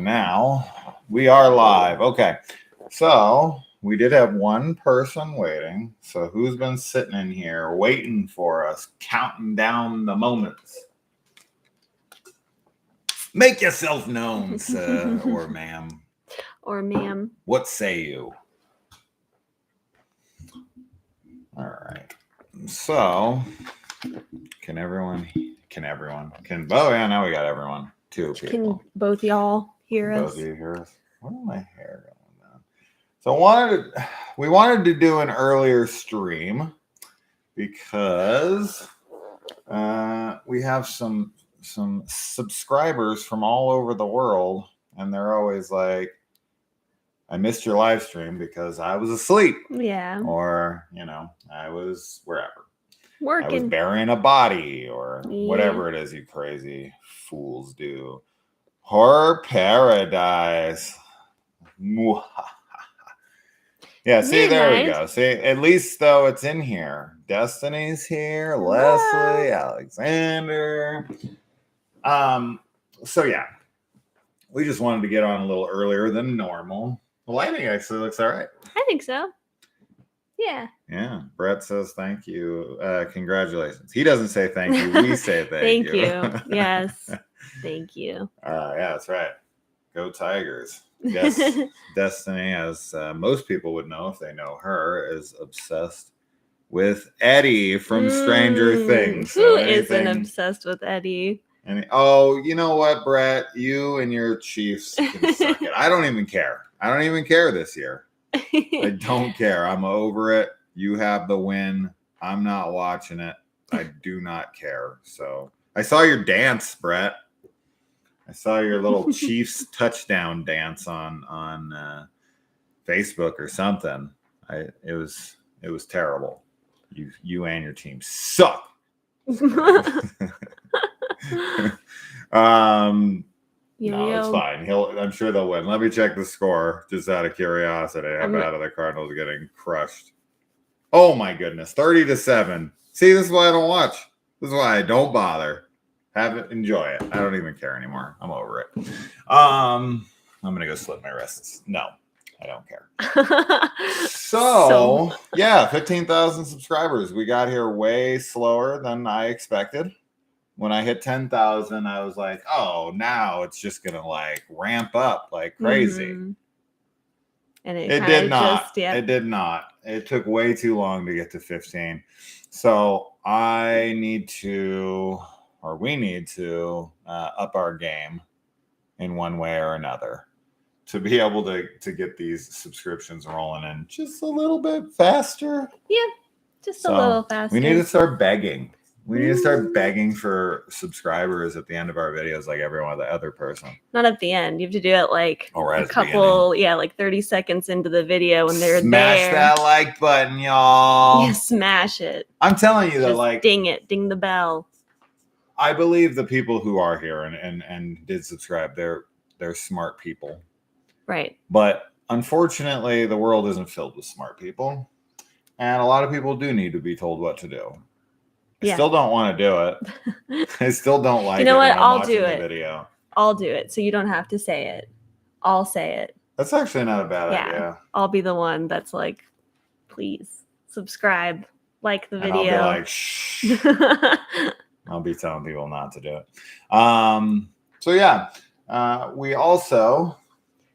now we are live. Okay, so we did have one person waiting. So who's been sitting in here waiting for us, counting down the moments? Make yourself known, sir or ma'am. Or ma'am. What say you? All right. So, can everyone? Oh yeah, now we got everyone. Two people. Can both y'all hear us? Both of you hear us? Where did my hair going down? So we wanted to do an earlier stream because we have some subscribers from all over the world, and they're always like, I missed your live stream because I was asleep. Yeah. Or, I was wherever. Working. I was burying a body or whatever it is you crazy fools do. Horror Paradise. Yeah, see, there we go. See, at least though it's in here. Destiny's here, Leslie, Alexander. So yeah, we just wanted to get on a little earlier than normal. The lighting actually looks all right. I think so. Yeah. Yeah. Brett says thank you. Congratulations. He doesn't say thank you. We say thank you. Thank you. Yes. Thank you. Yeah, that's right. Go Tigers. Yes. Destiny, as most people would know if they know her, is obsessed with Eddie from Stranger Things. Who isn't obsessed with Eddie? You know what, Brett? You and your Chiefs can suck it. I don't even care. I don't even care this year. I don't care. I'm over it. You have the win. I'm not watching it. I do not care. So I saw your dance, Brett. I saw your little Chiefs touchdown dance on Facebook or something. It was terrible. You and your team suck. No, it's fine. I'm sure they'll win. Let me check the score just out of curiosity. How bad are the Cardinals getting crushed? Oh my goodness, 30-7. See, this is why I don't watch. This is why I don't bother. Enjoy it. I don't even care anymore. I'm over it. I'm gonna go slit my wrists. No, I don't care. So yeah, 15,000 subscribers. We got here way slower than I expected. When I hit 10,000, I was like, oh, now it's just going to like ramp up like crazy. Mm-hmm. And it did not. It did not. It took way too long to get to 15. So we need to up our game in one way or another to be able to get these subscriptions rolling in just a little bit faster. Yeah, just a little faster. We need to start begging. We need to start begging for subscribers at the end of our videos, like every other person. Not at the end. You have to do it like right a couple, like 30 seconds into the video when they're Smash there. That like button, y'all. Yeah, smash it. I'm telling you Just that, ding the bell. I believe the people who are here and did subscribe, they're smart people. Right. But unfortunately, the world isn't filled with smart people. And a lot of people do need to be told what to do. I still don't want to do it. I still don't like it. You know what? I'll do it. Video. I'll do it. So you don't have to say it. I'll say it. That's actually not a bad idea. I'll be the one that's like, please subscribe, like the video. And I'll be like, shh. I'll be telling people not to do it. So yeah, we also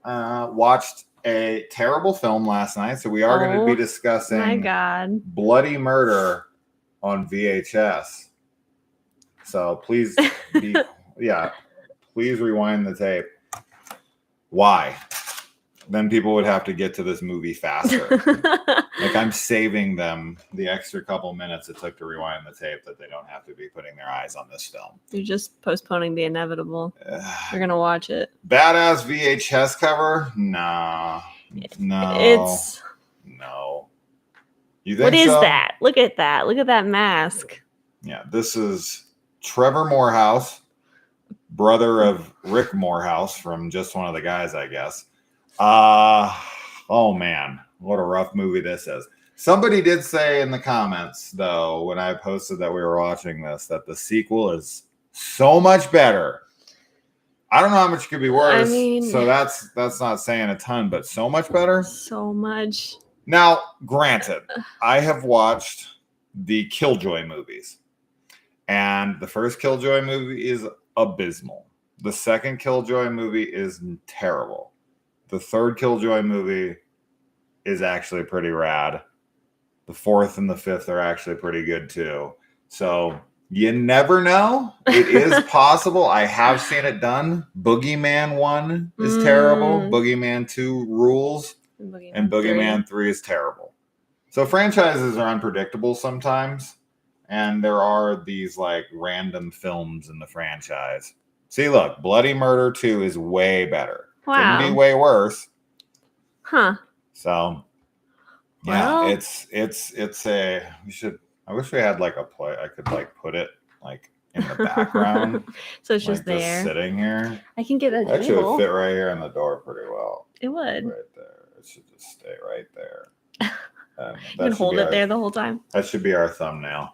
watched a terrible film last night. So we are going to be discussing my God. Bloody Murder on VHS. So please please rewind the tape. Why? Then people would have to get to this movie faster. Like I'm saving them the extra couple minutes it took to rewind the tape that they don't have to be putting their eyes on this film. You're just postponing the inevitable. You're going to watch it. Badass VHS cover? No. No. You think what is that? Look at that. Look at that mask. Yeah, this is Trevor Morehouse, brother of Rick Morehouse from Just One of the Guys, I guess. Oh man, what a rough movie this is. Somebody did say in the comments, though, when I posted that we were watching this, that the sequel is so much better. I don't know how much could be worse. I mean, so that's not saying a ton, but so much better. So much. Now, granted, I have watched the Killjoy movies, and the first Killjoy movie is abysmal. The second Killjoy movie is terrible. The third Killjoy movie is actually pretty rad. The fourth and the fifth are actually pretty good too. So you never know. It is possible. I have seen it done. Boogeyman 1 is terrible. Boogeyman 2 rules. And Boogeyman 3 is terrible. So franchises are unpredictable sometimes. And there are these like random films in the franchise. See, look, Bloody Murder 2 is way better. Wow. Couldn't be way worse. Huh. So yeah, it's a I wish we had like a play. I could like put it like in the background. So it's like, just there. Sitting here. I can get a table. Actually, it would fit right here in the door pretty well. It would. Right there. It should just stay right there. You can hold it there the whole time. That should be our thumbnail.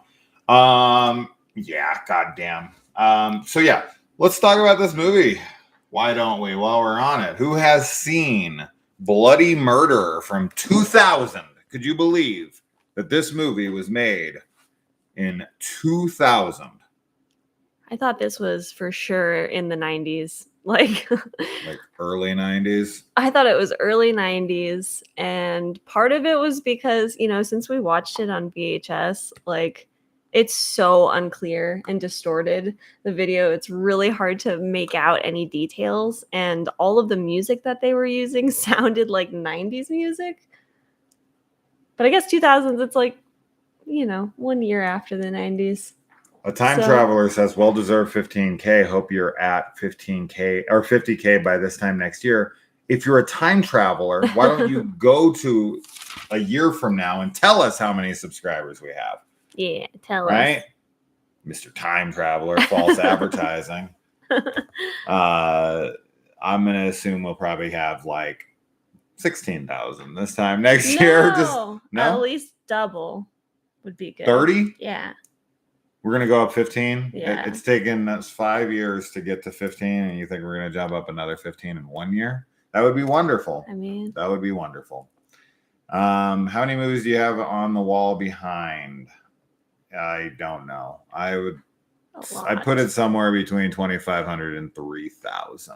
Yeah, goddamn. So yeah, let's talk about this movie. Why don't we? While we're on it, who has seen Bloody Murder from 2000? Could you believe that this movie was made in 2000? I thought this was for sure in the 90s. Like early 90s? I thought it was early 90s. And part of it was because, since we watched it on VHS, like it's so unclear and distorted, the video. It's really hard to make out any details. And all of the music that they were using sounded like 90s music. But I guess 2000s, it's like, 1 year after the 90s. A time traveler says, well-deserved 15K. Hope you're at 15K or 50K by this time next year. If you're a time traveler, why don't you go to a year from now and tell us how many subscribers we have? Yeah, tell us. Right? Mr. Time Traveler, false advertising. I'm going to assume we'll probably have like 16,000 this time next year. No, at least double would be good. 30? Yeah. We're going to go up 15. Yeah. It's taken us 5 years to get to 15, and you think we're going to jump up another 15 in 1 year? That would be wonderful. I mean, that would be wonderful. How many movies do you have on the wall behind? I don't know. I'd put it somewhere between 2,500 and 3,000.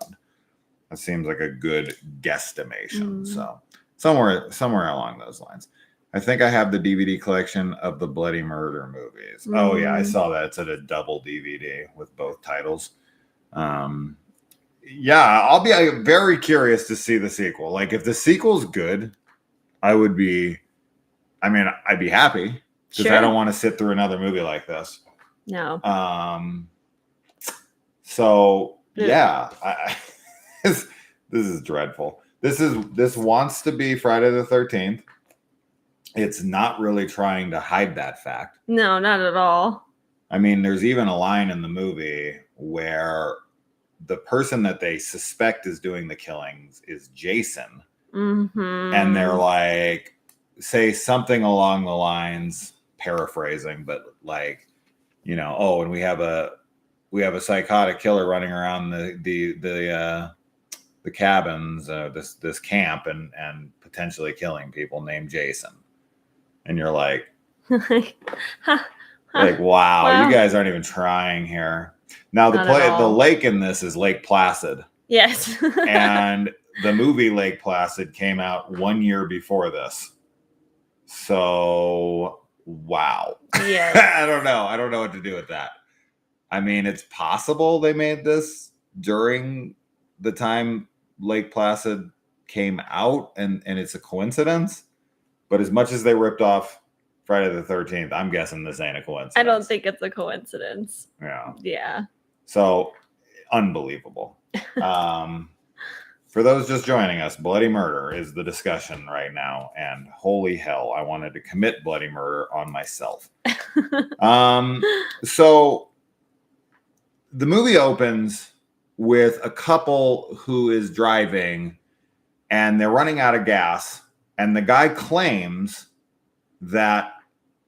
That seems like a good guesstimation. So somewhere along those lines. I think I have the DVD collection of the Bloody Murder movies. Oh yeah, I saw that. It's at a double DVD with both titles. Yeah, I'll be very curious to see the sequel. Like if the sequel's good, I'd be happy because I don't want to sit through another movie like this. No. So yeah, this is dreadful. This wants to be Friday the 13th. It's not really trying to hide that fact. No, not at all. I mean, there's even a line in the movie where the person that they suspect is doing the killings is Jason. Mm-hmm. And they're like, say something along the lines, paraphrasing, but like, and we have a psychotic killer running around the cabins, this camp and potentially killing people named Jason. And you're like, wow, you guys aren't even trying here. Now the lake in this is Lake Placid. Yes. And the movie Lake Placid came out 1 year before this. So wow. Yeah. I don't know what to do with that. I mean, it's possible they made this during the time Lake Placid came out and it's a coincidence. But as much as they ripped off Friday the 13th, I'm guessing this ain't a coincidence. I don't think it's a coincidence. Yeah. Yeah. So, unbelievable. For those just joining us, Bloody Murder is the discussion right now. And holy hell, I wanted to commit bloody murder on myself. So, the movie opens with a couple who is driving and they're running out of gas. And the guy claims that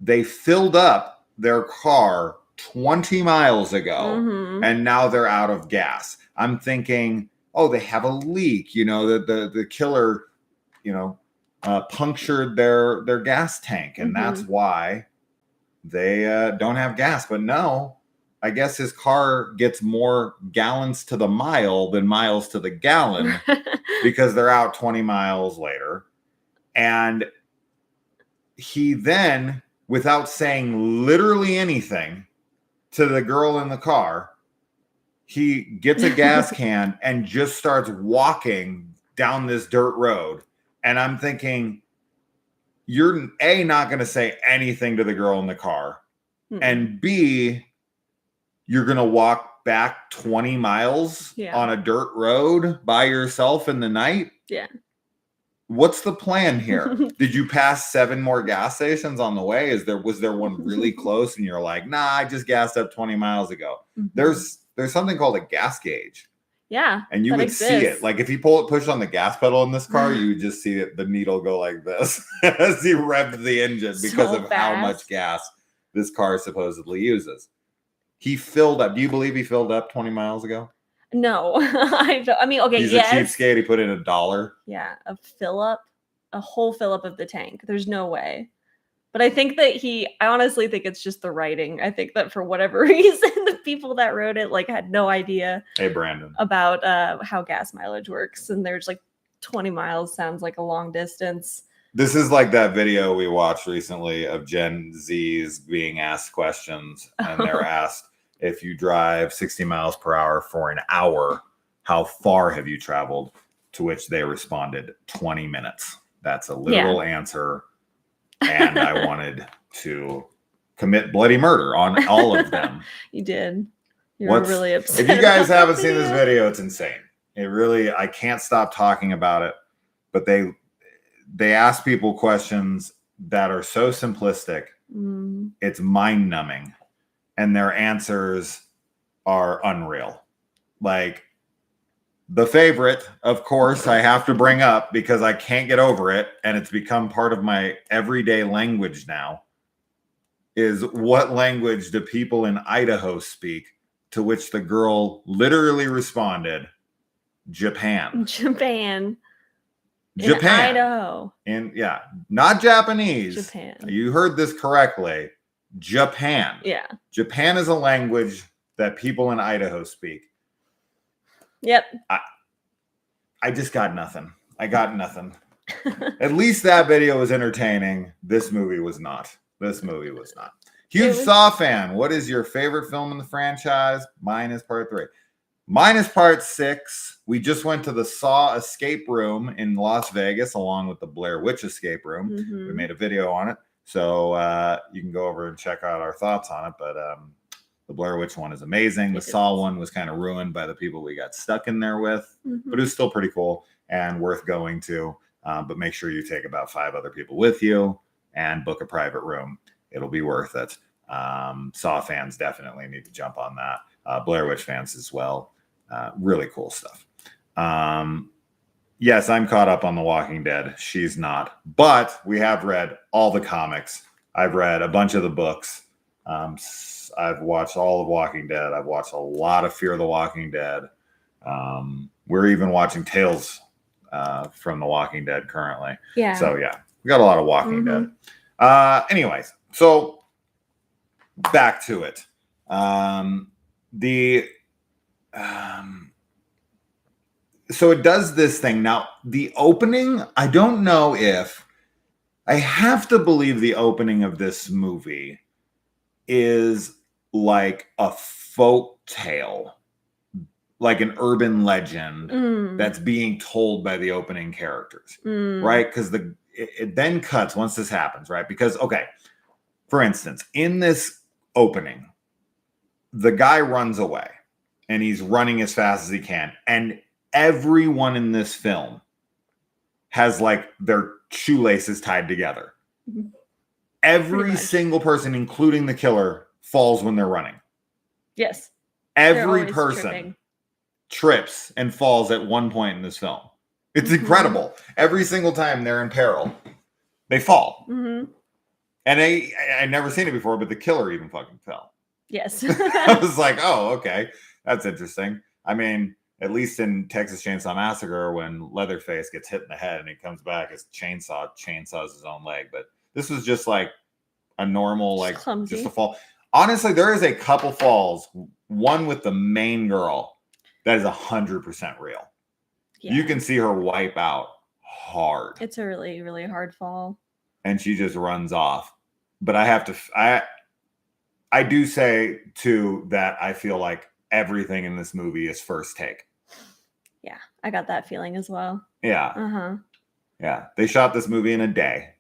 they filled up their car 20 miles ago, Mhm. and now they're out of gas. I'm thinking, oh, they have a leak. You know, the killer, punctured their gas tank, and that's why they don't have gas. But no, I guess his car gets more gallons to the mile than miles to the gallon because they're out 20 miles later. And he then, without saying literally anything to the girl in the car, he gets a gas can and just starts walking down this dirt road. And I'm thinking, you're A, not going to say anything to the girl in the car. And B, you're going to walk back 20 miles on a dirt road by yourself in the night? Yeah. What's the plan here? Did you pass 7 more gas stations on the way? Was there one really close and you're like, nah, I just gassed up 20 miles ago? There's something called a gas gauge. Yeah. And you would see it. Like if you push on the gas pedal in this car, you would just see the needle go like this as he revved the engine because of how much gas this car supposedly uses. He filled up. Do you believe he filled up 20 miles ago? No. I mean, okay, He's a cheapskate. He put in $1. Yeah, a whole fill up of the tank. There's no way. But I think that I honestly think it's just the writing. I think that for whatever reason, the people that wrote it had no idea. Hey, Brandon. About how gas mileage works. And there's 20 miles sounds like a long distance. This is like that video we watched recently of Gen Zs being asked questions. And they're asked, if you drive 60 miles per hour for an hour, how far have you traveled? To which they responded, 20 minutes. That's a literal answer. And I wanted to commit bloody murder on all of them. You did. You were really upset. If you guys haven't seen this video, it's insane. It really, I can't stop talking about it. But they ask people questions that are so simplistic. It's mind-numbing. And their answers are unreal. Like, the favorite, of course, I have to bring up because I can't get over it, and it's become part of my everyday language now, is what language do people in Idaho speak? To which the girl literally responded, Japan. Japan. Japan. In Idaho. Not Japanese. Japan. You heard this correctly. Japan. Yeah. Japan is a language that people in Idaho speak. Yep. I just got nothing. I got nothing. At least that video was entertaining. This movie was not. Huge Saw fan. What is your favorite film in the franchise? Mine is part 3. Mine is part 6. We just went to the Saw escape room in Las Vegas along with the Blair Witch escape room. We made a video on it. So you can go over and check out our thoughts on it. But the Blair Witch one is amazing. The Saw one was kind of ruined by the people we got stuck in there with. But it was still pretty cool and worth going to. But make sure you take about 5 other people with you and book a private room. It'll be worth it. Saw fans definitely need to jump on that. Blair Witch fans as well. Really cool stuff. Yes, I'm caught up on The Walking Dead. She's not. But we have read all the comics. I've read a bunch of the books. I've watched all of Walking Dead. I've watched a lot of Fear the Walking Dead. We're even watching Tales from The Walking Dead currently. Yeah. So, yeah, we got a lot of Walking Dead. Anyways, so back to it. So it does this thing. Now, the opening, I don't know if I have to believe the opening of this movie is like a folk tale, like an urban legend that's being told by the opening characters, right? Because it then cuts once this happens, right? Because, okay, for instance, in this opening, the guy runs away and he's running as fast as he can. And everyone in this film has like their shoelaces tied together. Every single person, including the killer, falls when they're running. Yes. Every person trips and falls at one point in this film. It's incredible. Every single time they're in peril, they fall. And I never seen it before, but the killer even fucking fell. Yes. I was like, oh, okay, that's interesting. I mean, at least in Texas Chainsaw Massacre, when Leatherface gets hit in the head and he comes back, his chainsaws his own leg. But this was just like a normal, like clumsy. just a fall. Honestly, there is a couple falls. One with the main girl that is 100% real. Yeah. You can see her wipe out hard. It's a really, really hard fall. And she just runs off. But I do say too that I feel like everything in this movie is first take. Yeah, I got that feeling as well. Yeah. Uh-huh. Yeah. They shot this movie in a day.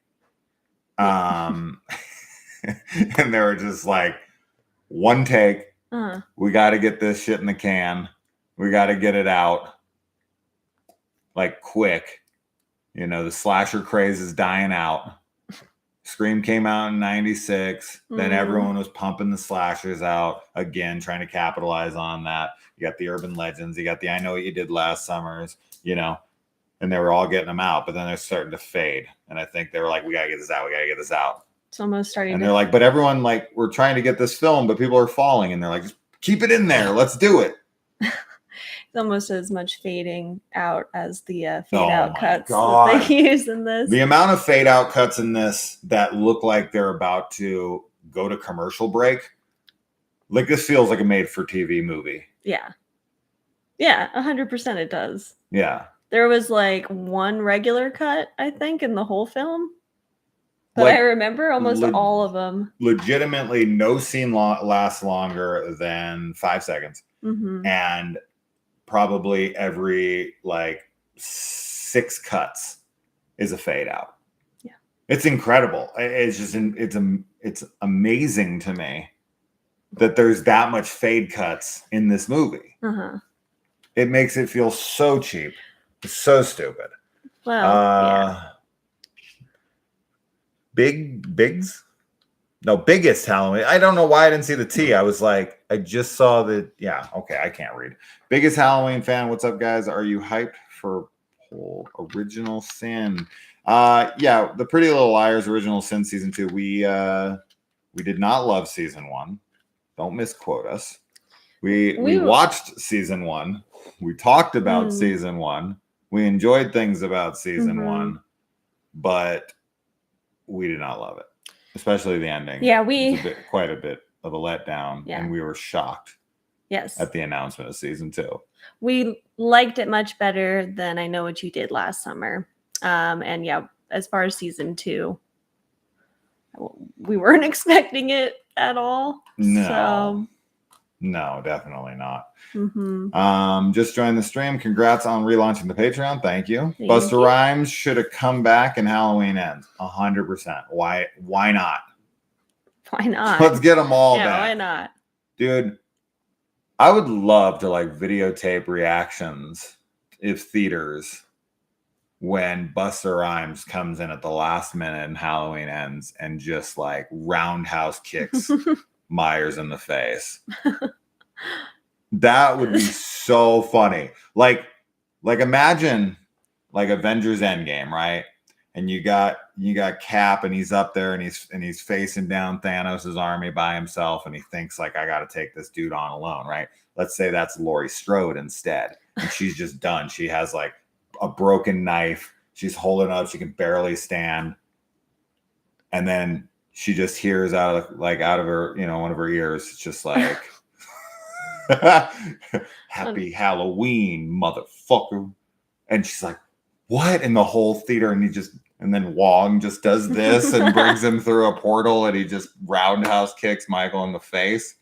And they were just like, one take. Uh-huh. We got to get this shit in the can. We got to get it out like quick. You know, the slasher craze is dying out. Scream came out in 96. Then everyone was pumping the slashers out again, trying to capitalize on that. You got the urban legends. You got the I Know What You Did Last Summers, you know, and they were all getting them out, but then they're starting to fade. And I think they were like, we got to get this out. We got to get this out. It's almost starting. And they're like, but everyone, like, we're trying to get this film, but people are falling. And they're like, just keep it in there. Let's do it. It's almost as much fading out as the fade out cuts God. that they use in this. The amount of fade out cuts in this that look like they're about to go to commercial break. Like, this feels like a made for TV movie. Yeah. Yeah, 100% it does. Yeah. There was like one regular cut, I think, in the whole film. But like, I remember almost all of them. Legitimately, no scene lasts longer than 5 seconds. Mm-hmm. And probably every like 6 cuts is a fade out. Yeah. It's incredible. It's just, it's amazing to me that there's that much fade cuts in this movie. Uh-huh. It makes it feel so cheap. It's so stupid. Well, yeah. Biggest Halloween. I don't know why I didn't see the T. I was like, I just saw the, yeah, okay, I can't read. Biggest Halloween fan. What's up, guys? Are you hyped for Original Sin? Yeah, the Pretty Little Liars Original Sin season 2. We did not love season 1. Don't misquote us. We watched season 1. We talked about season 1. We enjoyed things about season 1, but we did not love it, especially the ending. Yeah, quite a bit of a letdown, and we were shocked. Yes, at the announcement of season 2. We liked it much better than I Know What You Did Last Summer. And yeah, as far as season 2, we weren't expecting it at all. No, definitely not. Mm-hmm. Just joined the stream. Congrats on relaunching the Patreon. Thank you. Busta Rhymes should have come back and Halloween Ends. 100%. Why not? Why not? Let's get them all back. Why not? Dude, I would love to like videotape reactions if theaters when Busta Rhymes comes in at the last minute and Halloween Ends and just like roundhouse kicks Myers in the face. That would be so funny. Like imagine like Avengers Endgame, right? And you got Cap and he's up there and he's facing down Thanos' army by himself and he thinks like, I got to take this dude on alone, right? Let's say that's Laurie Strode instead. And she's just done. She has like a broken knife. She's holding up. She can barely stand. And then she just hears out of her, one of her ears. It's just like, happy Halloween, motherfucker. And she's like, what? In the whole theater. And then Wong just does this and brings him through a portal and he just roundhouse kicks Michael in the face.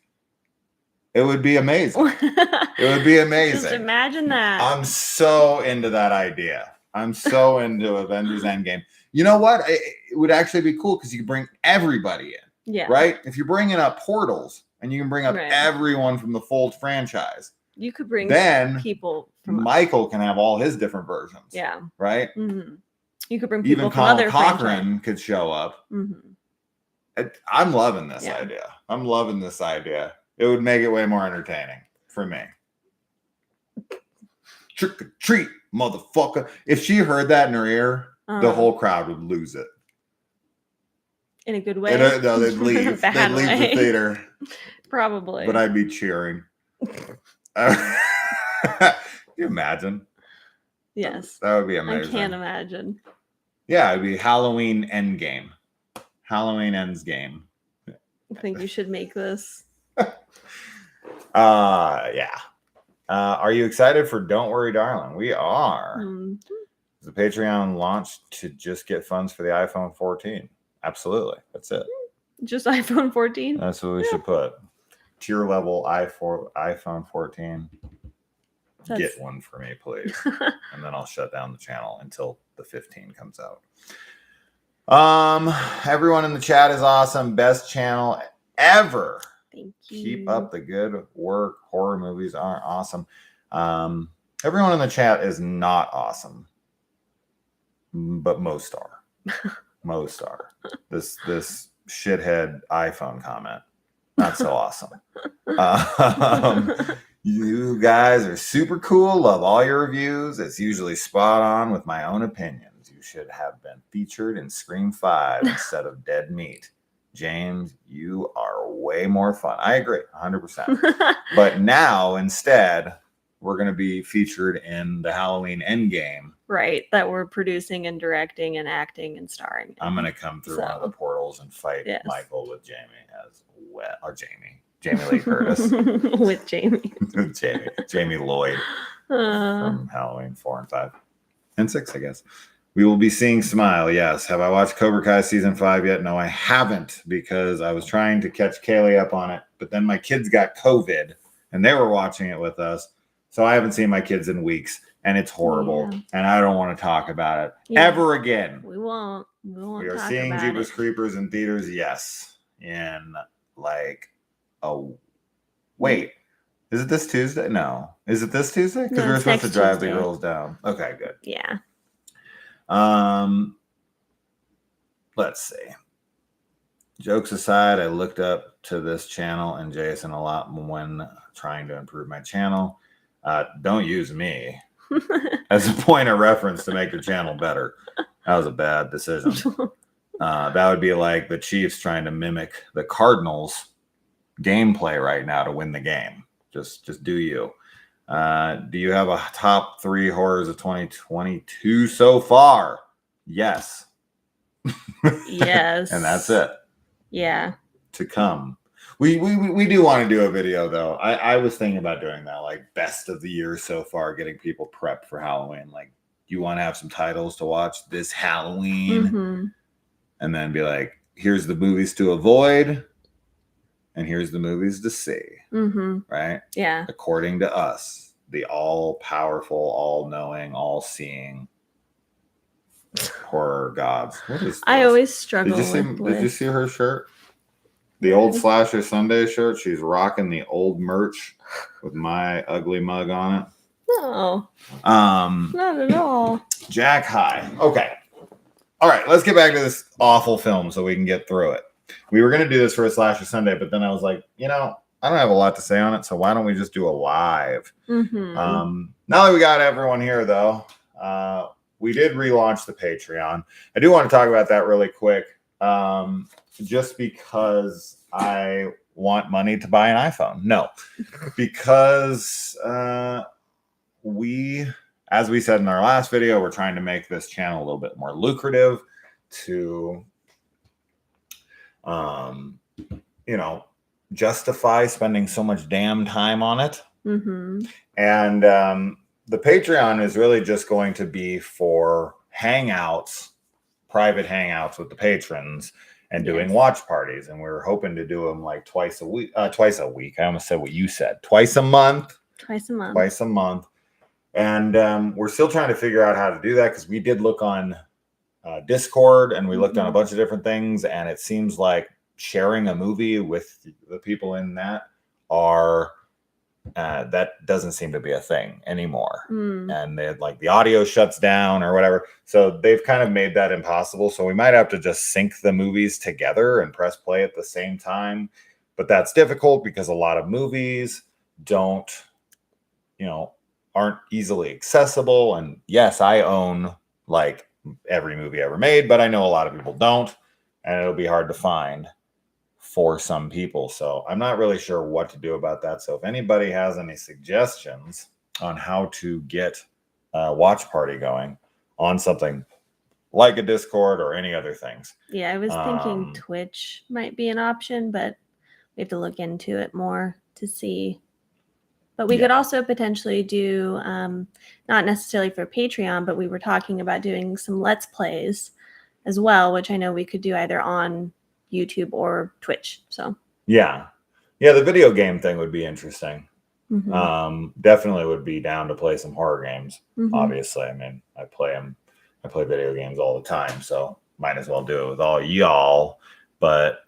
It would be amazing. It would be amazing. Just imagine that. I'm so into that idea. I'm so into Avengers Endgame. You know what? It would actually be cool because you could bring everybody in. Yeah. Right? If you're bringing up portals and you can bring up everyone from the full franchise. You could bring people from Michael can have all his different versions. Yeah. Right? Mm-hmm. You could bring people even from other Cochran could show up. Mm-hmm. I'm loving this idea. I'm loving this idea. It would make it way more entertaining for me. Trick or treat, motherfucker. If she heard that in her ear, the whole crowd would lose it. In a good way? No, they'd leave. They'd Bad leave way. the theater. Probably. But I'd be cheering. Can you imagine? Yes. That would be amazing. I can't imagine. Yeah, it'd be Halloween Endgame. Halloween Ends Game. I think you should make this. Yeah. Are you excited for Don't Worry Darling? We are. The Patreon launched to just get funds for the iPhone 14. Absolutely. That's it. Just iPhone 14? That's what we should put. Tier level iPhone 14. Get one for me, please. And then I'll shut down the channel until the 15 comes out. Everyone in the chat is awesome. Best channel ever. Thank you. Keep up the good work. Horror movies are awesome. Everyone in the chat is not awesome, but most are. Most are. This shithead iPhone comment, not so awesome. You guys are super cool. Love all your reviews. It's usually spot on with my own opinions. You should have been featured in Scream 5 instead of Dead Meat. James, you are way more fun. I agree, 100%. But now, instead, we're going to be featured in the Halloween Endgame. Right, that we're producing and directing and acting and starring in. I'm going to come through one of the portals and fight Michael with Jamie as well. Or Jamie Lee Curtis. With Jamie. Jamie Lloyd from Halloween 4 and 5. And 6, I guess. We will be seeing Smile, yes. Have I watched Cobra Kai Season 5 yet? No, I haven't, because I was trying to catch Kaylee up on it, but then my kids got COVID, and they were watching it with us, so I haven't seen my kids in weeks, and it's horrible, and I don't want to talk about it ever again. We won't. We are seeing Jeepers Creepers in theaters, yes, in like, wait. Is it this Tuesday? No. Is it this Tuesday? Because we were supposed to drive the girls down. Okay, good. Yeah. Let's see. Jokes aside, I looked up to this channel and Jason a lot when trying to improve my channel. Don't use me as a point of reference to make your channel better. That was a bad decision. That would be like the Chiefs trying to mimic the Cardinals gameplay right now to win the game. Just do you. Do you have a top 3 horrors of 2022 so far? Yes. Yes. And that's it. Yeah. To come. We do want to do a video though. I was thinking about doing that, like best of the year so far, getting people prepped for Halloween. Like, you want to have some titles to watch this Halloween, and then be like, here's the movies to avoid, and here's the movies to see. Right? Yeah. According to us, the all-powerful, all-knowing, all-seeing horror gods. What is this? I always struggle Did you see her shirt? The old Slasher Sunday shirt. She's rocking the old merch with my ugly mug on it. No. Not at all. Jack High. Okay. All right, let's get back to this awful film so we can get through it. We were going to do this for a Slasher Sunday, but then I was like, I don't have a lot to say on it, so why don't we just do a live? Now that we got everyone here, though, we did relaunch the Patreon. I do want to talk about that really quick, just because I want money to buy an iPhone. No, because as we said in our last video, we're trying to make this channel a little bit more lucrative to, justify spending so much damn time on it. And the Patreon is really just going to be for hangouts, private hangouts with the patrons, and doing watch parties. And we're hoping to do them like twice a week. I almost said what you said. Twice a month. And we're still trying to figure out how to do that, because we did look on Discord, and we looked on a bunch of different things, and it seems like sharing a movie with the people in that that doesn't seem to be a thing anymore. And they like the audio shuts down or whatever. So they've kind of made that impossible. So we might have to just sync the movies together and press play at the same time. But that's difficult because a lot of movies aren't easily accessible. And yes, I own like every movie ever made, but I know a lot of people don't. and it'll be hard to find for some people. So I'm not really sure what to do about that. So if anybody has any suggestions on how to get a watch party going on something like a Discord or any other things. Yeah, I was thinking Twitch might be an option, but we have to look into it more to see. But we could also potentially do, not necessarily for Patreon, but we were talking about doing some Let's Plays as well, which I know we could do either on YouTube or Twitch. So yeah, the video game thing would be interesting. Mm-hmm. Definitely would be down to play some horror games. Mm-hmm. Obviously, I mean, I play video games all the time, so might as well do it with all y'all. But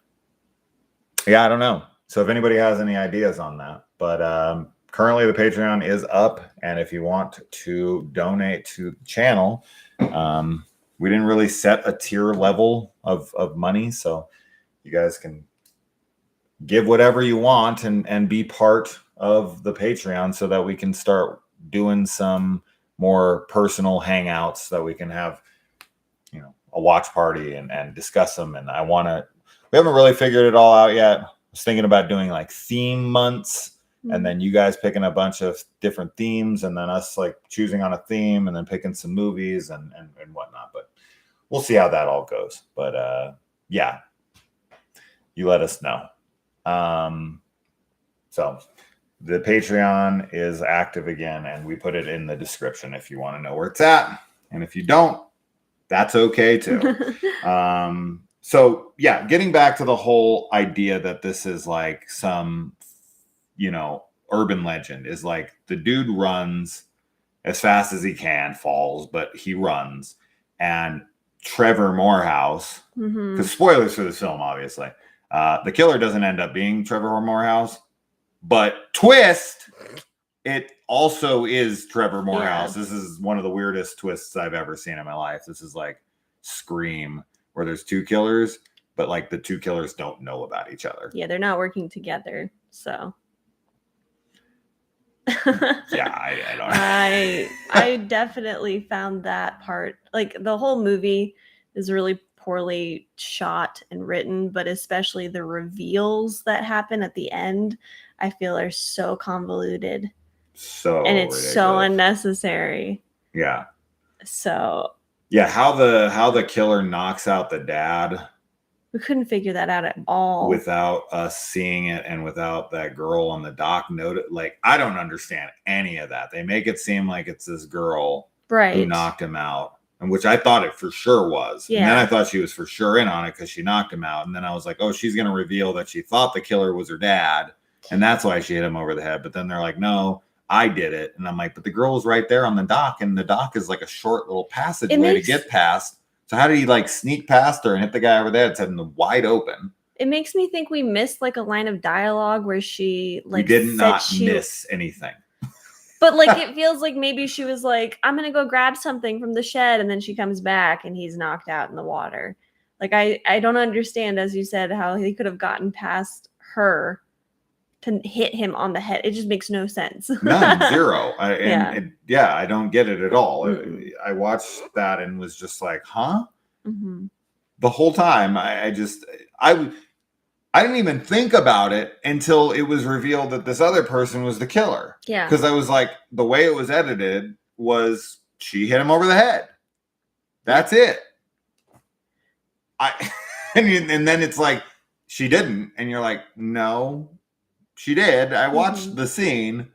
yeah, I don't know. So if anybody has any ideas on that, but currently the Patreon is up, and if you want to donate to the channel, we didn't really set a tier level of money, so you guys can give whatever you want and be part of the Patreon so that we can start doing some more personal hangouts, that we can have, a watch party and discuss them. And we haven't really figured it all out yet. I was thinking about doing like theme months, and then you guys picking a bunch of different themes, and then us like choosing on a theme and then picking some movies and whatnot. But we'll see how that all goes. But yeah, you let us know. So the Patreon is active again, and we put it in the description if you want to know where it's at. And if you don't, that's okay too. So yeah, getting back to the whole idea that this is like some, urban legend, is like the dude runs as fast as he can, falls, but he runs. And Trevor Morehouse, because spoilers for this film, obviously, the killer doesn't end up being Trevor Morehouse, but twist, it also is Trevor Morehouse. Yeah. This is one of the weirdest twists I've ever seen in my life. This is like Scream, where there's two killers, but like the two killers don't know about each other. Yeah, they're not working together. So yeah, I don't know. I definitely found that part, like the whole movie is really poorly shot and written, but especially the reveals that happen at the end, I feel are so convoluted. And it's ridiculous. So unnecessary. Yeah. So yeah, how the killer knocks out the dad. We couldn't figure that out at all. Without us seeing it, and without that girl on the dock note. Like, I don't understand any of that. They make it seem like it's this girl who knocked him out, and which I thought it for sure was. Yeah. And then I thought she was for sure in on it because she knocked him out. And then I was like, oh, she's going to reveal that she thought the killer was her dad, and that's why she hit him over the head. But then they're like, no, I did it. And I'm like, but the girl was right there on the dock, and the dock is like a short little passageway to get past. So how did he like sneak past her and hit the guy over there? It's wide open. It makes me think we missed like a line of dialogue where she like we did not miss anything. But like it feels like maybe she was like, I'm gonna go grab something from the shed, and then she comes back and he's knocked out in the water. Like I don't understand, as you said, how he could have gotten past her to hit him on the head. It just makes no sense. None, zero. I don't get it at all. Mm-hmm. I watched that and was just like, huh? Mm-hmm. The whole time. I didn't even think about it until it was revealed that this other person was the killer. Yeah. Because I was like, the way it was edited was she hit him over the head. That's it. And then it's like, she didn't. And you're like, no, she did. I watched the scene,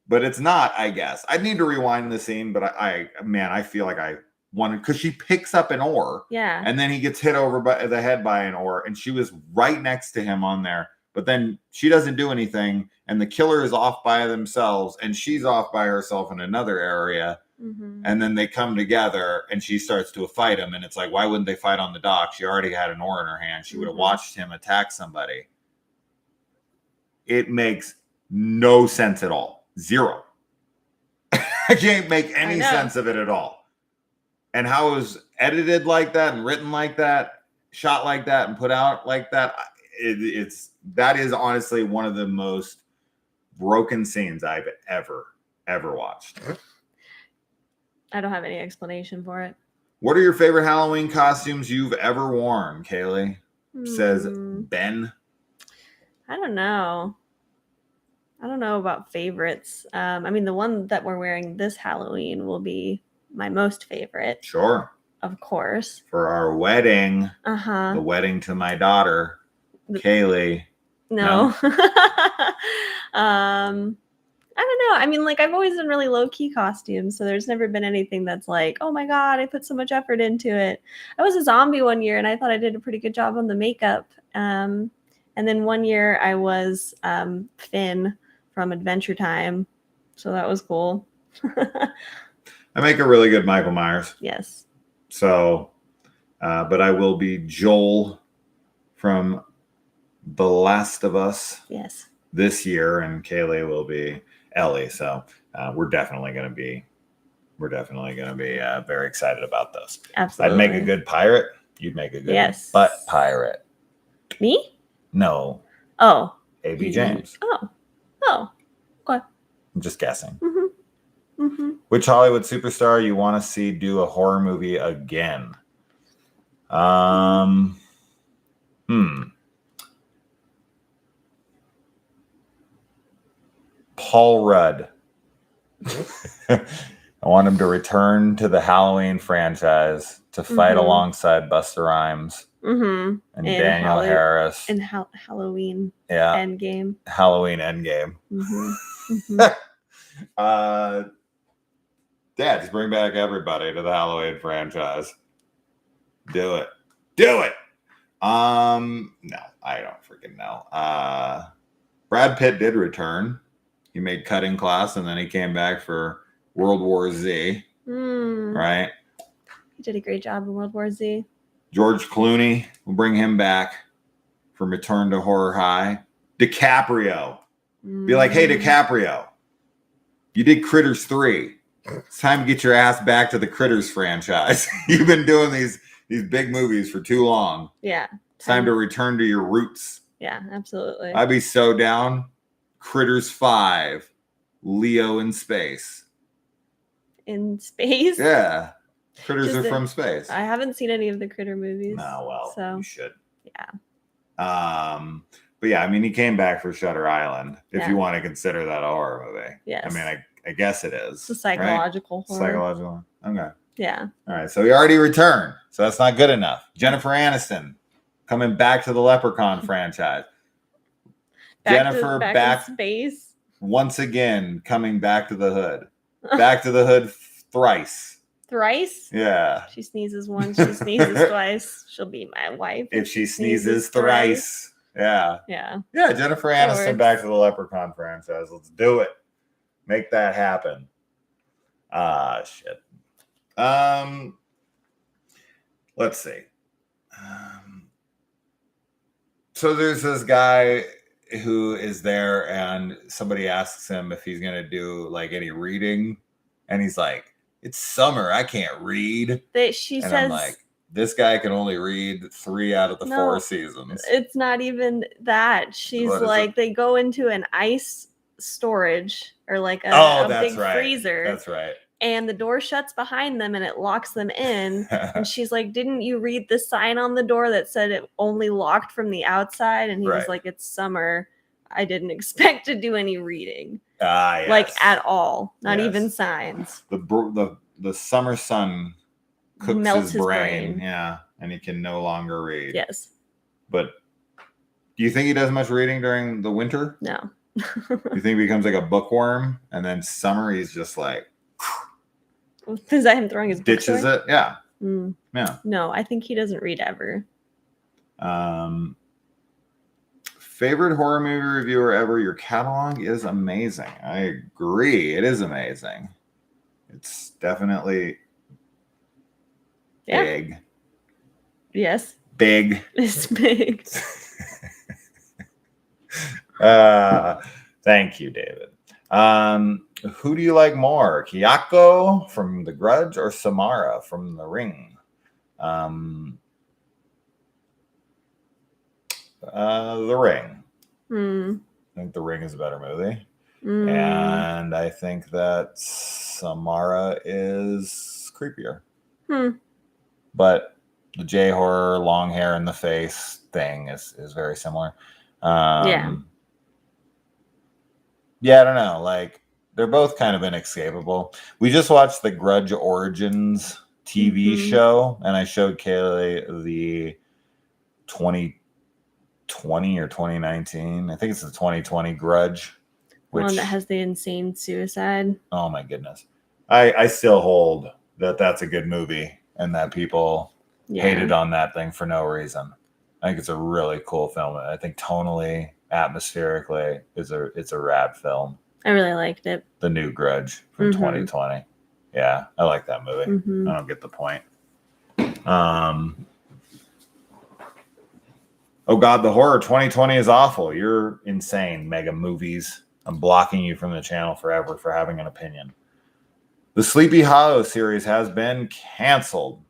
but it's not, I guess. I need to rewind the scene, but I feel like I wanted, because she picks up an oar. Yeah. And then he gets hit over the head by an oar, and she was right next to him on there. But then she doesn't do anything, and the killer is off by themselves, and she's off by herself in another area. Mm-hmm. And then they come together, and she starts to fight him. And it's like, why wouldn't they fight on the dock? She already had an oar in her hand. She would have watched him attack somebody. It makes no sense at all. Zero. I can't make any sense of it at all. And how it was edited like that and written like that, shot like that and put out like that. That is honestly one of the most broken scenes I've ever watched. I don't have any explanation for it. What are your favorite Halloween costumes you've ever worn, Kaylee? Says Ben. I don't know. I don't know about favorites. I mean, the one that we're wearing this Halloween will be my most favorite. Sure. Of course. For our wedding. Uh-huh. The wedding to my daughter, Kaylee. No. I don't know. I mean, like, I've always done really low-key costumes, so there's never been anything that's like, oh my God, I put so much effort into it. I was a zombie one year, and I thought I did a pretty good job on the makeup. And then one year I was Finn from Adventure Time, so that was cool. I make a really good Michael Myers. Yes. So, but I will be Joel from The Last of Us. Yes. This year, and Kaylee will be Ellie. So we're definitely going to be very excited about this. Absolutely. I'd make a good pirate. You'd make a good butt pirate. Me? No. Oh. A.B. James. Oh. Okay. I'm just guessing. Mm-hmm. Mm-hmm. Which Hollywood superstar you want to see do a horror movie again? Paul Rudd. I want him to return to the Halloween franchise to fight alongside Busta Rhymes and Daniel Harris. In Halloween Endgame. Halloween Endgame. Yeah, just bring back everybody to the Halloween franchise. Do it. No, I don't freaking know. Brad Pitt did return. He made Cutting Class, and then he came back for World War Z. Right? He did a great job in World War Z. George Clooney, we'll bring him back for Return to Horror High. DiCaprio. Be like, hey, DiCaprio, you did Critters 3. It's time to get your ass back to the Critters franchise. You've been doing these big movies for too long. Yeah. It's time to return to your roots. Yeah, absolutely. I'd be so down. Critters 5, Leo in space. In space? Yeah. Critters are from space. I haven't seen any of the Critter movies. No, well, so you should. Yeah. But yeah, I mean, he came back for Shutter Island, if you want to consider that a horror movie. Yes. I mean, I guess it is. It's a psychological horror. Psychological. Okay. Yeah. All right. So he already returned. So that's not good enough. Jennifer Aniston coming back to the Leprechaun franchise. Jennifer back in space. Once again, coming back to the hood. Back to the hood thrice. Thrice? Yeah. She sneezes once, she sneezes twice. She'll be my wife. If she sneezes thrice. Yeah. Yeah. Yeah, Jennifer Aniston back to the Leprechaun franchise. Let's do it. Make that happen. Shit. Let's see. So there's this guy who is there, and somebody asks him if he's gonna do like any reading, and he's like, "It's summer, I can't read." She and says, I'm like, this guy can only read 3 out of the 4 seasons. It's not even that. She's like, they go into an ice storage or like a big freezer. That's right. And the door shuts behind them and it locks them in. And she's like, didn't you read the sign on the door that said it only locked from the outside? And he was like, it's summer. I didn't expect to do any reading. Yes. Like at all. Not even signs. The summer sun cooks melts his brain. Yeah. And he can no longer read. Yes. But do you think he does much reading during the winter? No. You think he becomes like a bookworm, and then summer he's just like, is that him throwing his ditches it? Yeah. Yeah. No, I think he doesn't read ever. Favorite horror movie reviewer ever? Your catalog is amazing. I agree. It is amazing. It's definitely big. Yes. Big. It's big. Thank you, David. Who do you like more, Kiyako from The Grudge or Samara from The Ring? The Ring. I think The Ring is a better movie. And I think that Samara is creepier. but the J horror, long hair in the face thing is very similar. Yeah, I don't know. Like, they're both kind of inescapable. We just watched the Grudge Origins TV show, and I showed Kaylee the 2020 or 2019. I think it's the 2020 Grudge. One that has the insane suicide. Oh my goodness. I still hold that that's a good movie and that people hated on that thing for no reason. I think it's a really cool film. I think tonally, atmospherically, it's a rad film. I really liked it. The new Grudge from 2020. Yeah, I like that movie. I don't get the point. Oh God, the horror 2020 is awful. You're insane, Mega Movies. I'm blocking you from the channel forever for having an opinion. The Sleepy Hollow series has been canceled.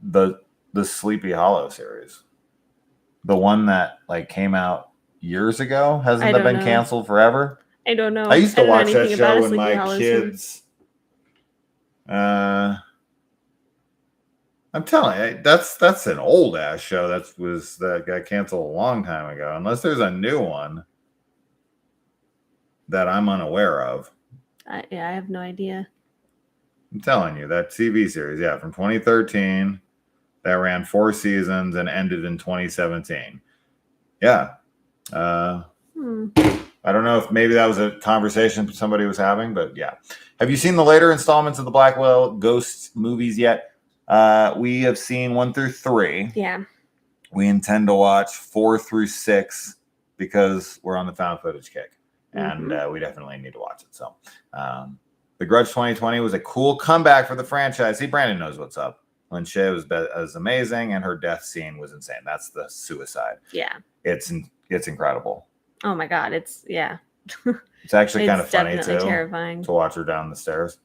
The Sleepy Hollow series. The one that like came out years ago, hasn't that been canceled forever? I don't know. I used to watch that show when my kids. I'm telling you, that's an old ass show that got canceled a long time ago. Unless there's a new one that I'm unaware of. I have no idea. I'm telling you, that TV series, from 2013, that ran 4 seasons and ended in 2017. Yeah. I don't know if maybe that was a conversation somebody was having, but yeah. Have you seen the later installments of the Blackwell Ghost movies yet? We have seen 1 through 3. Yeah. We intend to watch 4 through 6 because we're on the found footage kick. And we definitely need to watch it. So, The Grudge 2020 was a cool comeback for the franchise. See, Brandon knows what's up. Lin Shaye was amazing, and her death scene was insane. That's the suicide. Yeah. It's incredible. Oh my God. It's actually kind of funny too. Terrifying to watch her down the stairs.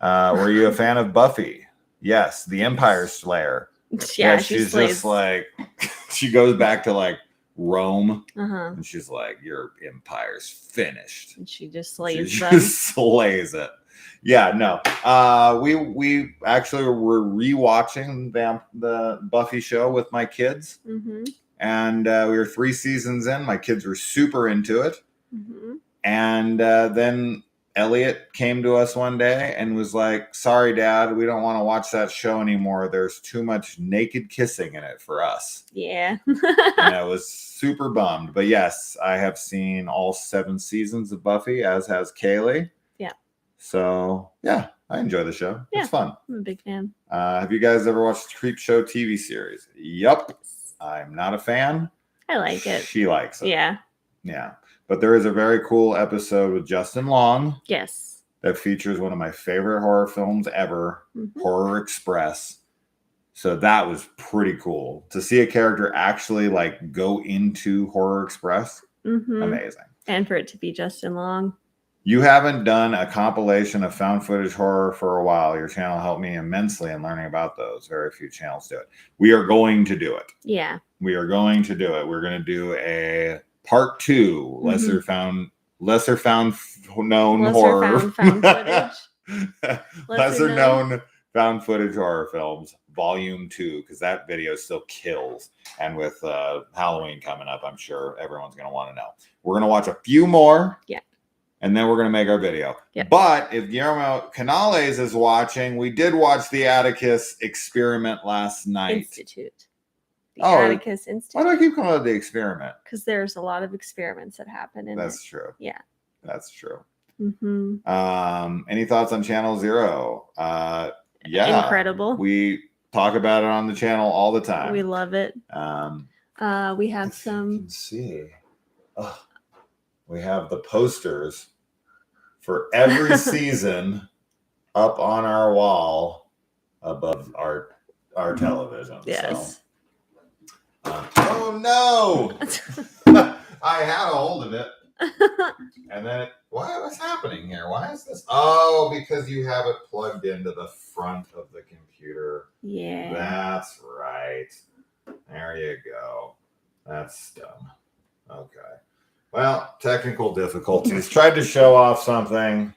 Were you a fan of Buffy? Yes, the Empire Slayer. Yeah, she's just like she goes back to like Rome, and she's like, "Your empire's finished." And she just slays slays it. Yeah, no. We actually were rewatching the Buffy show with my kids, and we were 3 seasons in. My kids were super into it, and then Elliot came to us one day and was like, "Sorry, Dad, we don't want to watch that show anymore. There's too much naked kissing in it for us." Yeah. And I was super bummed. But yes, I have seen all 7 seasons of Buffy, as has Kaylee. Yeah. So, yeah, I enjoy the show. Yeah, it's fun. I'm a big fan. Have you guys ever watched the Creep Show TV series? Yup. I'm not a fan. I like it. She likes it. Yeah. Yeah. But there is a very cool episode with Justin Long. Yes. That features one of my favorite horror films ever, Horror Express. So that was pretty cool. To see a character actually like go into Horror Express, amazing. And for it to be Justin Long. You haven't done a compilation of found footage horror for a while. Your channel helped me immensely in learning about those. Very few channels do it. We are going to do it. Yeah. We are going to do it. We're going to do a part 2, lesser found known horror. Found footage. lesser known found footage horror films, volume 2, because that video still kills. And with Halloween coming up, I'm sure everyone's going to want to know. We're going to watch a few more. Yeah. And then we're going to make our video. Yep. But if Guillermo Canales is watching, we did watch the Atticus Experiment last night. Institute. The Atticus Institute. Why do I keep calling it the Experiment? Because there's a lot of experiments that happen in That's true. Yeah. That's true. Mm-hmm. Any thoughts on Channel Zero? Yeah. Incredible. We talk about it on the channel all the time. We love it. We have some. You can see. Oh, we have the posters for every season up on our wall above our television. Yes. So. Oh no! I had a hold of it, and then what's happening here? Why is this? Oh, because you have it plugged into the front of the computer. Yeah. That's right. There you go. That's dumb. Okay. Well, technical difficulties. Tried to show off something,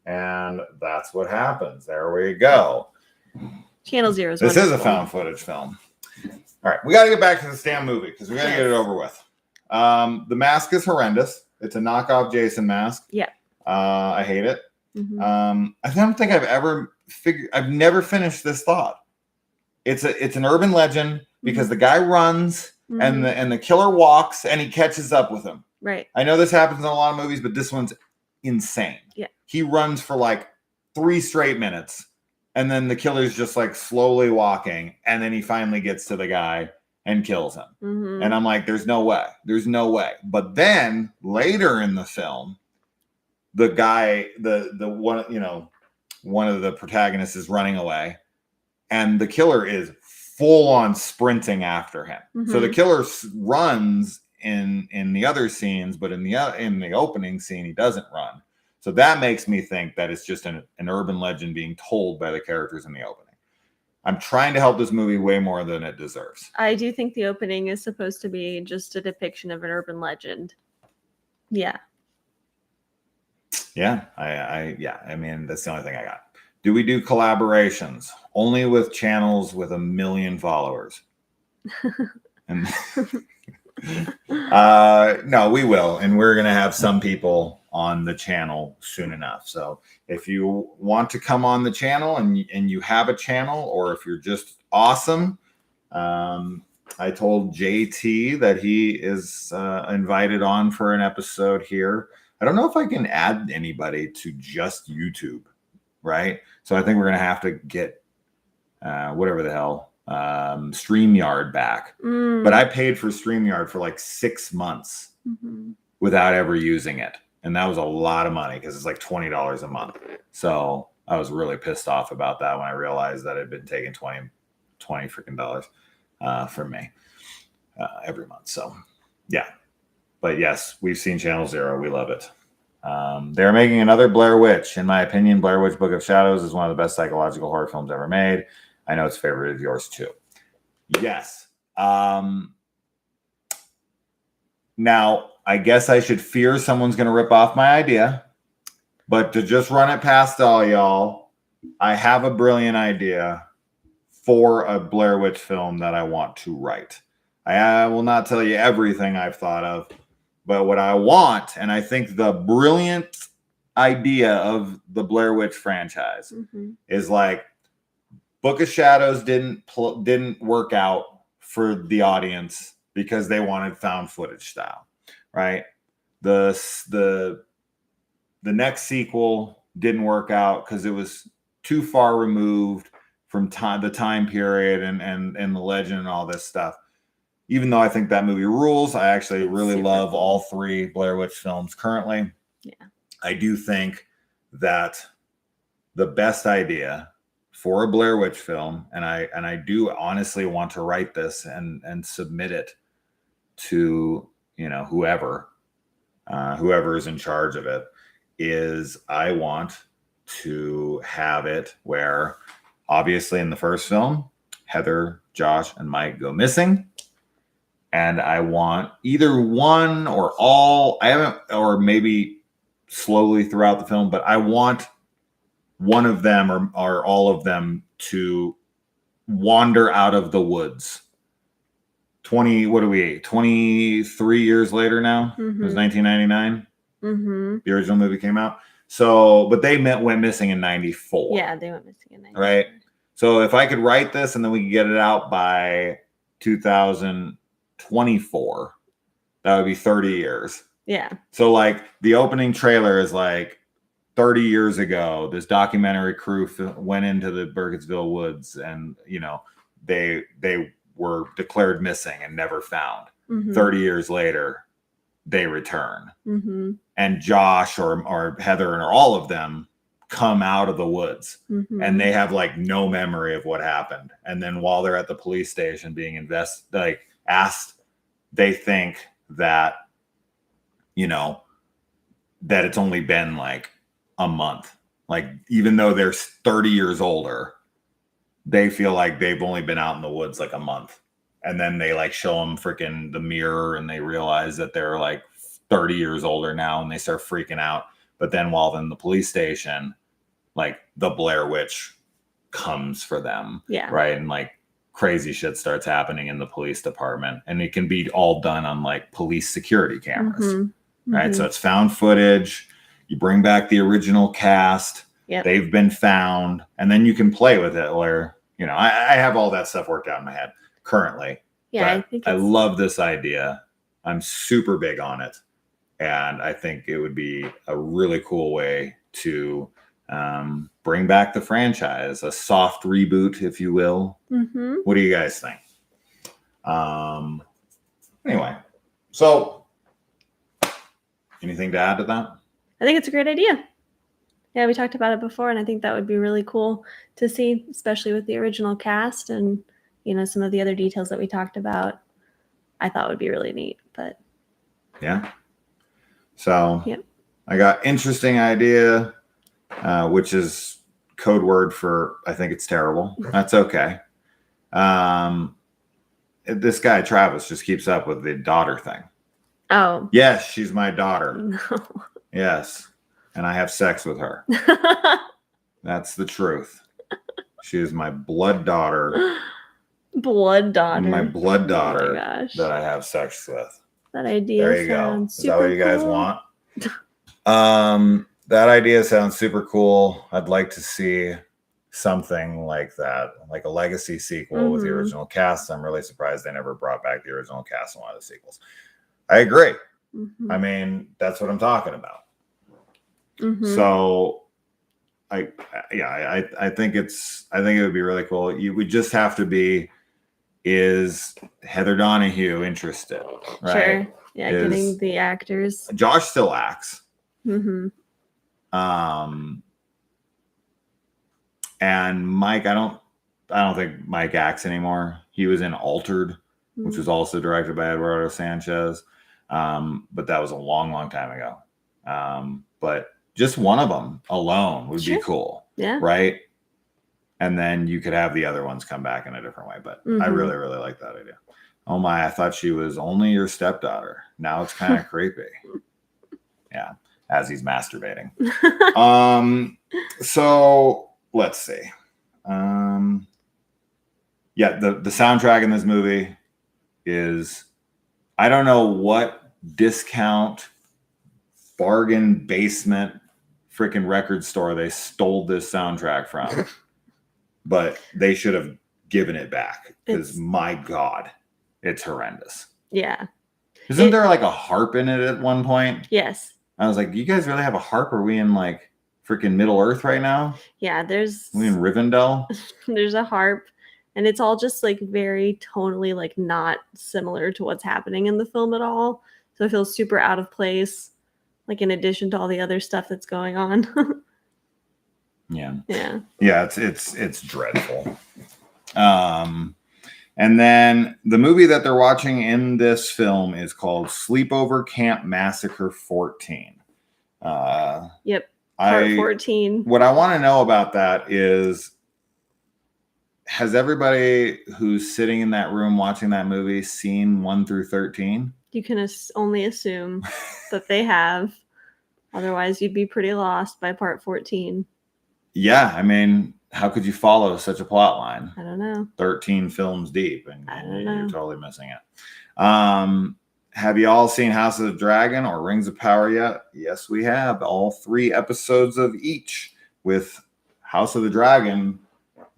and that's what happens. There we go. Channel Zero is This is a wonderful. found footage film. All right, we got to get back to this damn movie because we got to get it over with. The mask is horrendous. It's a knockoff Jason mask. Yeah. I hate it. Mm-hmm. I don't think I've ever I've never finished this thought. It's an urban legend because the guy runs and the killer walks and he catches up with him. Right. I know this happens in a lot of movies, but this one's insane. Yeah. He runs for like 3 straight minutes. And then the killer's just like slowly walking. And then he finally gets to the guy and kills him. Mm-hmm. And I'm like, there's no way. There's no way. But then later in the film, the guy, the one, you know, one of the protagonists is running away. And the killer is full on sprinting after him. Mm-hmm. So the killer runs in the other scenes, but in the opening scene, he doesn't run. So that makes me think that it's just an urban legend being told by the characters in the opening. I'm trying to help this movie way more than it deserves. I do think the opening is supposed to be just a depiction of an urban legend. Yeah. Yeah, I mean, that's the only thing I got. Do we do collaborations? Only with channels with 1 million followers. And no, we will. And we're going to have some people on the channel soon enough. So if you want to come on the channel and you have a channel, or if you're just awesome, I told JT that he is invited on for an episode here. I don't know if I can add anybody to just YouTube, right? So I think we're going to have to get whatever the hell, StreamYard back. But I paid for StreamYard for like 6 months without ever using it. And that was a lot of money because it's like $20 a month. So I was really pissed off about that when I realized that it had been taking 20 freaking dollars from me every month. So yeah. But yes, we've seen Channel Zero. We love it. They're making another Blair Witch. In my opinion, Blair Witch Book of Shadows is one of the best psychological horror films ever made. I know it's a favorite of yours too. Yes. Now, I guess I should fear someone's going to rip off my idea. But to just run it past all y'all, I have a brilliant idea for a Blair Witch film that I want to write. I will not tell you everything I've thought of, but what I want, and I think the brilliant idea of the Blair Witch franchise is like Book of Shadows didn't work out for the audience because they wanted found footage style, right? The next sequel didn't work out because it was too far removed from the time period and the legend and all this stuff. Even though I think that movie rules, I actually really love all 3 Blair Witch films currently. Yeah. I do think that the best idea for a Blair Witch film, and I do honestly want to write this and submit it to, you know, whoever is in charge of it, is I want to have it where obviously in the first film, Heather, Josh, and Mike go missing. And I want either one or all, or maybe slowly throughout the film, but I want one of them or all of them to wander out of the woods. 23 years later now? It was 1999. The original movie came out. So, but they went missing in 94. Yeah, they went missing in 94. Right? So if I could write this and then we could get it out by 2024, that would be 30 years. Yeah. So like the opening trailer is like 30 years ago, this documentary crew went into the Burkittsville woods and, you know, they were declared missing and never found. 30 years later, they return. And Josh or Heather or all of them come out of the woods and they have like no memory of what happened. And then while they're at the police station being asked, they think that, you know, that it's only been like a month. Like, even though they're 30 years older, they feel like they've only been out in the woods like a month. And then they like show them freaking the mirror and they realize that they're like 30 years older now and they start freaking out. But then while in the police station, like the Blair Witch comes for them. Yeah. Right. And like crazy shit starts happening in the police department, and it can be all done on like police security cameras. Right. So it's found footage. You bring back the original cast. Yep. They've been found, and then you can play with it where, you know, I have all that stuff worked out in my head currently. Yeah. I think I love this idea. I'm super big on it. And I think it would be a really cool way to bring back the franchise, a soft reboot, if you will. What do you guys think? Anyway, so anything to add to that? I think it's a great idea. Yeah, we talked about it before, and I think that would be really cool to see, especially with the original cast and, you know, some of the other details that we talked about. I thought would be really neat, but yeah. So I got interesting idea, which is code word for I think it's terrible. That's okay. This guy Travis just keeps up with the daughter thing. Oh. Yes, she's my daughter. No. Yes. And I have sex with her. That's the truth. She is my blood daughter. Blood daughter. My blood daughter that I have sex with. That idea there you go. Is that what you guys cool. want? That idea sounds super cool. I'd like to see something like that, like a legacy sequel with the original cast. I'm really surprised they never brought back the original cast in one of the sequels. I agree. I mean, that's what I'm talking about. So I think it would be really cool. You would just have to be, is Heather Donahue interested? Right? Sure. Yeah, getting the actors. Josh still acts. And Mike, I don't think Mike acts anymore. He was in Altered, which was also directed by Eduardo Sanchez. But that was a long, long time ago. But just one of them alone would be cool. Yeah. Right. And then you could have the other ones come back in a different way. But I really, really like that idea. Oh my, I thought she was only your stepdaughter. Now it's kind of creepy. Yeah. As he's masturbating. So let's see. The soundtrack in this movie is, I don't know what discount bargain basement freaking record store they stole this soundtrack from, but they should have given it back because my God, it's horrendous. Yeah. Isn't there like a harp in it at one point? Yes. I was like, you guys really have a harp? Are we in like freaking Middle Earth right now? Yeah, are we in Rivendell? There's a harp, and it's all just like very tonally like not similar to what's happening in the film at all. So it feels super out of place, like in addition to all the other stuff that's going on. Yeah. It's dreadful. And then the movie that they're watching in this film is called Sleepover Camp Massacre 14. Yep. Part 14. What I want to know about that is, has everybody who's sitting in that room watching that movie seen 1 through 13? You can only assume that they have. Otherwise, you'd be pretty lost by part 14. Yeah, I mean, how could you follow such a plot line? I don't know. 13 films deep, and you're totally missing it. Have you all seen House of the Dragon or Rings of Power yet? Yes, we have. All 3 episodes of each, with House of the Dragon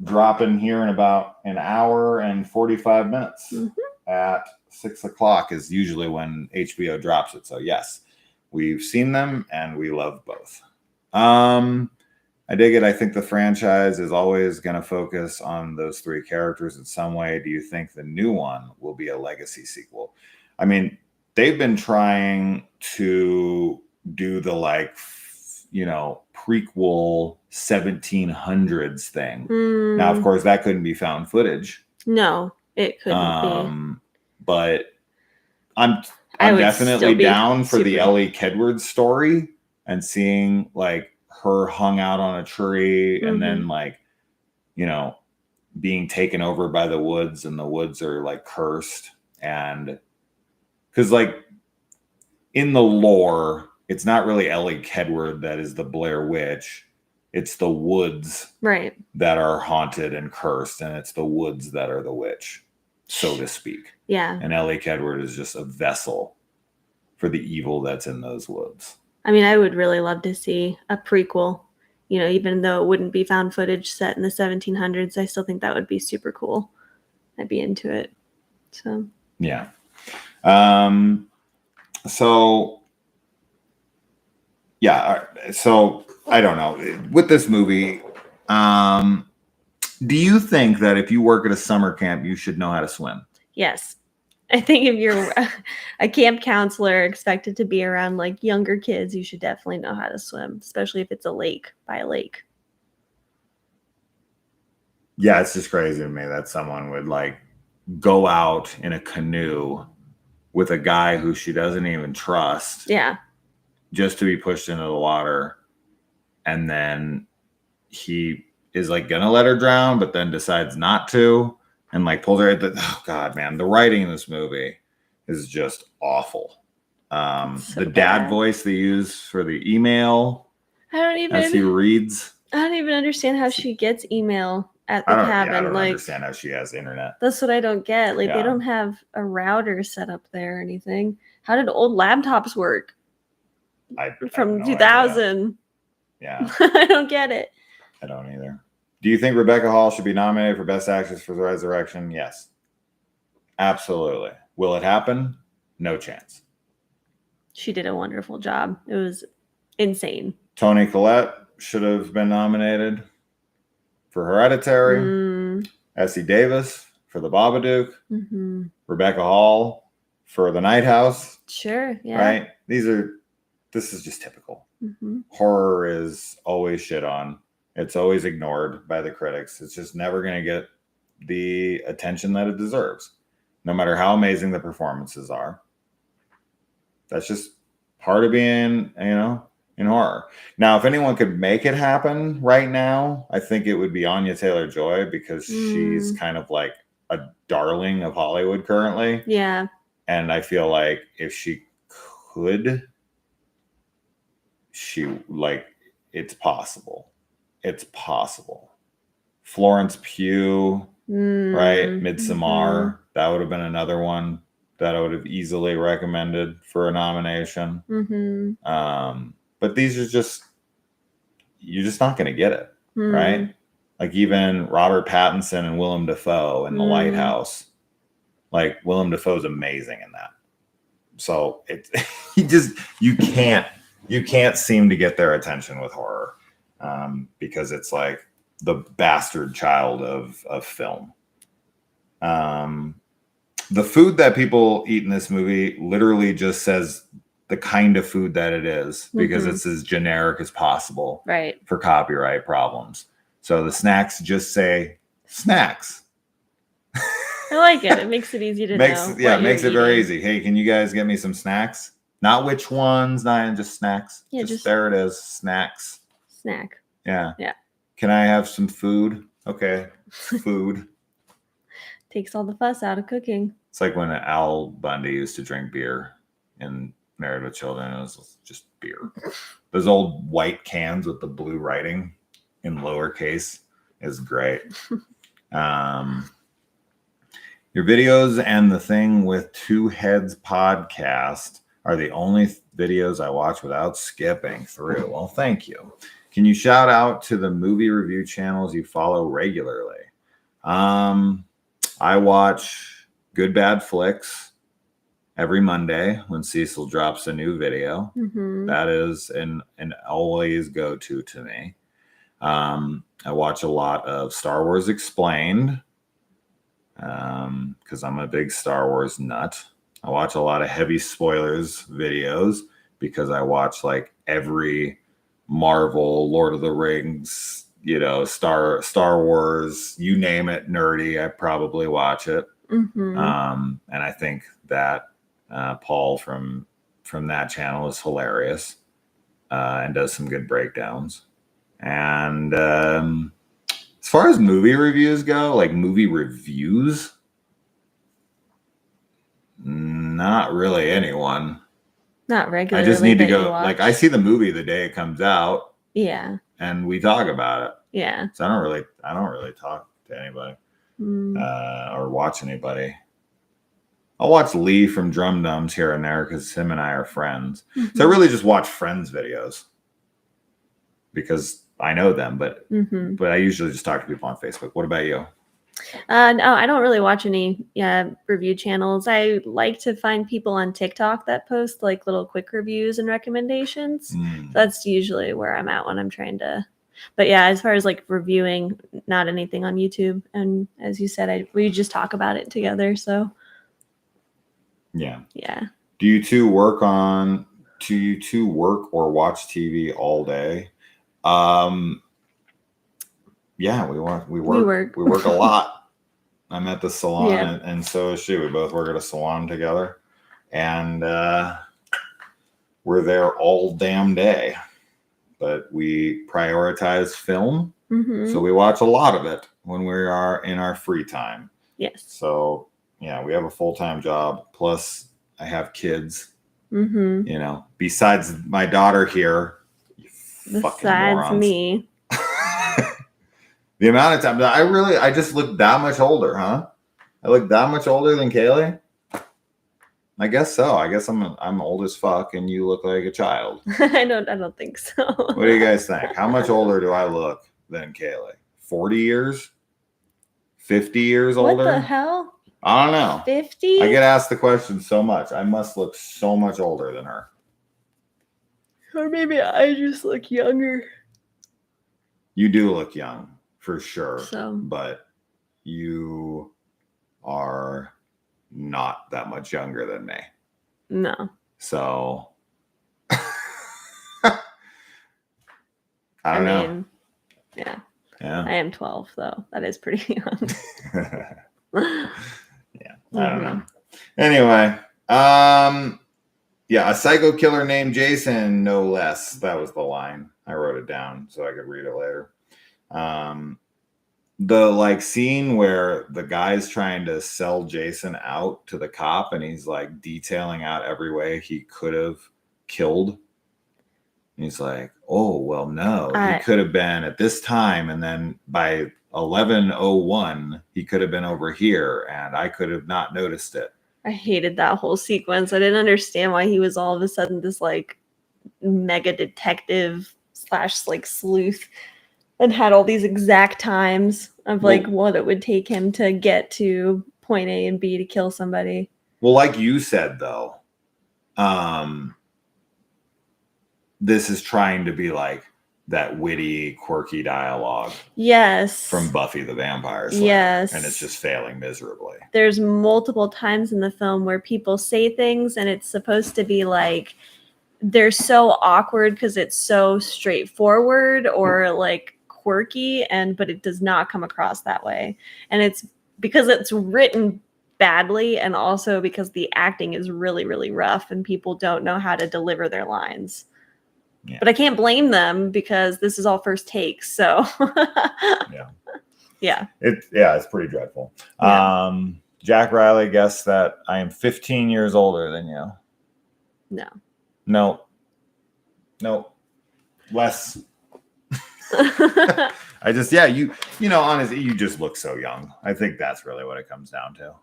dropping here in about an hour and 45 minutes. At 6 o'clock is usually when HBO drops it. So yes, we've seen them and we love both. I dig it. I think the franchise is always going to focus on those 3 characters in some way. Do you think the new one will be a legacy sequel? I mean, they've been trying to do the prequel 1700s thing. Now, of course, that couldn't be found footage. No, it couldn't be. But I'm definitely down for the Ellie Kedward story and seeing like her hung out on a tree and then being taken over by the woods, and the woods are like cursed. And because like in the lore, it's not really Ellie Kedward that is the Blair Witch. It's the woods Right. that are haunted and cursed, and it's the woods that are the witch, so to speak. Yeah. And Ellie Kedward is just a vessel for the evil that's in those woods. I mean, I would really love to see a prequel. You know, even though it wouldn't be found footage set in the 1700s, I still think that would be super cool. I'd be into it. So yeah. So yeah. So I don't know with this movie. Do you think that if you work at a summer camp, you should know how to swim? yes, I think if you're a camp counselor expected to be around like younger kids, you should definitely know how to swim, especially if it's a lake by a lake. Yeah, it's just crazy to me that someone would like go out in a canoe with a guy who she doesn't even trust. Yeah. Just to be pushed into the water. And then he is like gonna let her drown, but then decides not to and like pulls her. Oh God, man, the writing in this movie is just awful. So the dad bad. voice they use for the email as he reads. I don't even understand how she gets email at the I cabin. don't like, understand how she has internet. That's what I don't get. Like, Yeah. they don't have a router set up there or anything. How did old laptops work? From no 2000. idea. Yeah. I don't get it. I don't either. Do you think Rebecca Hall should be nominated for Best Actress for Resurrection? Yes. Absolutely. Will it happen? No chance. She did a wonderful job. It was insane. Toni Collette should have been nominated for Hereditary. Essie Davis for The Babadook. Mm-hmm. Rebecca Hall for The Night House. Sure. Yeah. Right? This is just typical. Mm-hmm. Horror is always shit on. It's always ignored by the critics. It's just never going to get the attention that it deserves, no matter how amazing the performances are. That's just part of being, in horror. Now, if anyone could make it happen right now, I think it would be Anya Taylor-Joy because she's kind of like a darling of Hollywood currently. Yeah. And I feel like if she could, it's possible. It's possible. Florence Pugh, right? Midsommar. That would have been another one that I would have easily recommended for a nomination. But these are you're just not going to get it, right? Like even Robert Pattinson and Willem Dafoe in The Lighthouse. Like Willem Dafoe's amazing in that. So it's you can't seem to get their attention with horror because it's like the bastard child of film. The food that people eat in this movie literally just says the kind of food that it is because it's as generic as possible, right? For copyright problems. So the snacks just say snacks. I like it. It makes it easy to know. Yeah, it makes it very easy. Hey, can you guys get me some snacks? Not which ones, not just snacks. Yeah, just there it is. Snacks. Snack. Yeah. Yeah. Can I have some food? Okay. Food. Takes all the fuss out of cooking. It's like when Al Bundy used to drink beer in Married with Children. It was just beer. Those old white cans with the blue writing in lowercase is great. Your videos and the Thing with Two Heads podcast are the only videos I watch without skipping through. Well, thank you. Can you shout out to the movie review channels you follow regularly? I watch Good Bad Flicks every Monday when Cecil drops a new video. That is an always go-to to me. I watch a lot of Star Wars Explained because I'm a big Star Wars nut. I watch a lot of Heavy Spoilers videos because I watch like every Marvel, Lord of the Rings, Star Wars, you name it, nerdy. I probably watch it. And I think that Paul from that channel is hilarious and does some good breakdowns. And as far as movie reviews go, like movie reviews, not really anyone. Not regularly. I just need to go. Like I see the movie the day it comes out. Yeah. and we talk about it. Yeah. So I don't really talk to anybody or watch anybody. I'll watch Lee from Drum Dums here and there because him and I are friends. So I really just watch friends' videos because I know them, but I usually just talk to people on Facebook. What about you? No, I don't really watch any review channels. I like to find people on TikTok that post like little quick reviews and recommendations. That's usually where I'm at when I'm trying to. But yeah, as far as like reviewing, not anything on YouTube. And as you said, we just talk about it together. So yeah. Do you two work or watch TV all day? Yeah, we work a lot. I'm at the salon and so is she. We both work at a salon together, and we're there all damn day. But we prioritize film, so we watch a lot of it when we are in our free time. Yes. So yeah, we have a full-time job. Plus, I have kids. You know, besides my daughter here. Besides me. The amount of time I just look that much older, huh? I look that much older than Kaylee. I guess so. I guess I'm old as fuck, and you look like a child. I don't think so. What do you guys think? How much older do I look than Kaylee? 40 years? 50 years older? What the hell? I don't know. 50? I get asked the question so much. I must look so much older than her. Or maybe I just look younger. You do look young, for sure. So. But you are not that much younger than me. No. So I don't know. Yeah. I am 12, though. That is pretty young. Yeah. I don't know. Anyway, yeah, a psycho killer named Jason, no less. That was the line. I wrote it down so I could read it later. The like scene where the guy's trying to sell Jason out to the cop and he's like detailing out every way he could have killed. And he's like, oh, well, no, he could have been at this time. And then by 11:01, he could have been over here and I could have not noticed it. I hated that whole sequence. I didn't understand why he was all of a sudden this like mega detective / like sleuth and had all these exact times of like what it would take him to get to point A and B to kill somebody. Well, like you said, though, this is trying to be like that witty, quirky dialogue. Yes. From Buffy the Vampire Slayer. Yes. And it's just failing miserably. There's multiple times in the film where people say things and it's supposed to be like they're so awkward because it's so straightforward or like quirky, but it does not come across that way. And it's because it's written badly and also because the acting is really, really rough and people don't know how to deliver their lines. Yeah. But I can't blame them because this is all first takes. So yeah. It's pretty dreadful. Yeah. Jack Riley guessed that I am 15 years older than you. No. Less. I just, you honestly, you just look so young. I think that's really what it comes down to.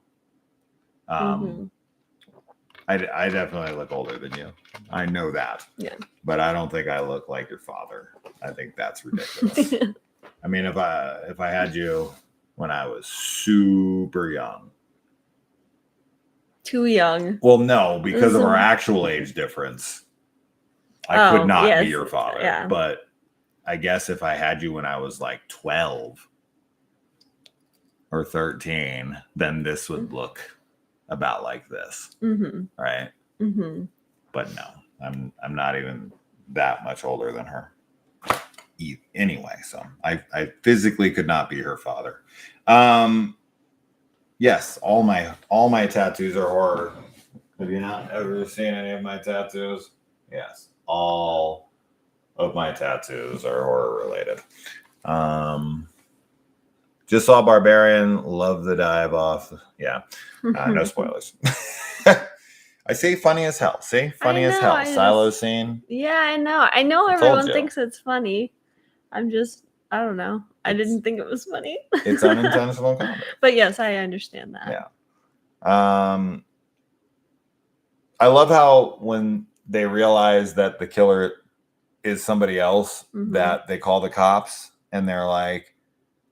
I definitely look older than you. I know that. Yeah. But I don't think I look like your father. I think that's ridiculous. I mean, if I had you when I was super young. Too young. Well, no, because of our actual age difference. I could not be your father. Yeah. But I guess if I had you when I was like 12 or 13, then this would look about like this. Right? But no, I'm not even that much older than her. Anyway, so I physically could not be her father. Yes, all my tattoos are horror. Have you not ever seen any of my tattoos? Yes, all of my tattoos are horror related. Just saw Barbarian, love the dive off. Yeah, no spoilers. I say funny as hell. See, funny as hell. Silo scene. Yeah, I know. I know everyone thinks it's funny, I don't know. I didn't think it was funny. It's unintentional comedy. But yes, I understand that. Yeah. I love how when they realize that the killer is somebody else, that they call the cops and they're like,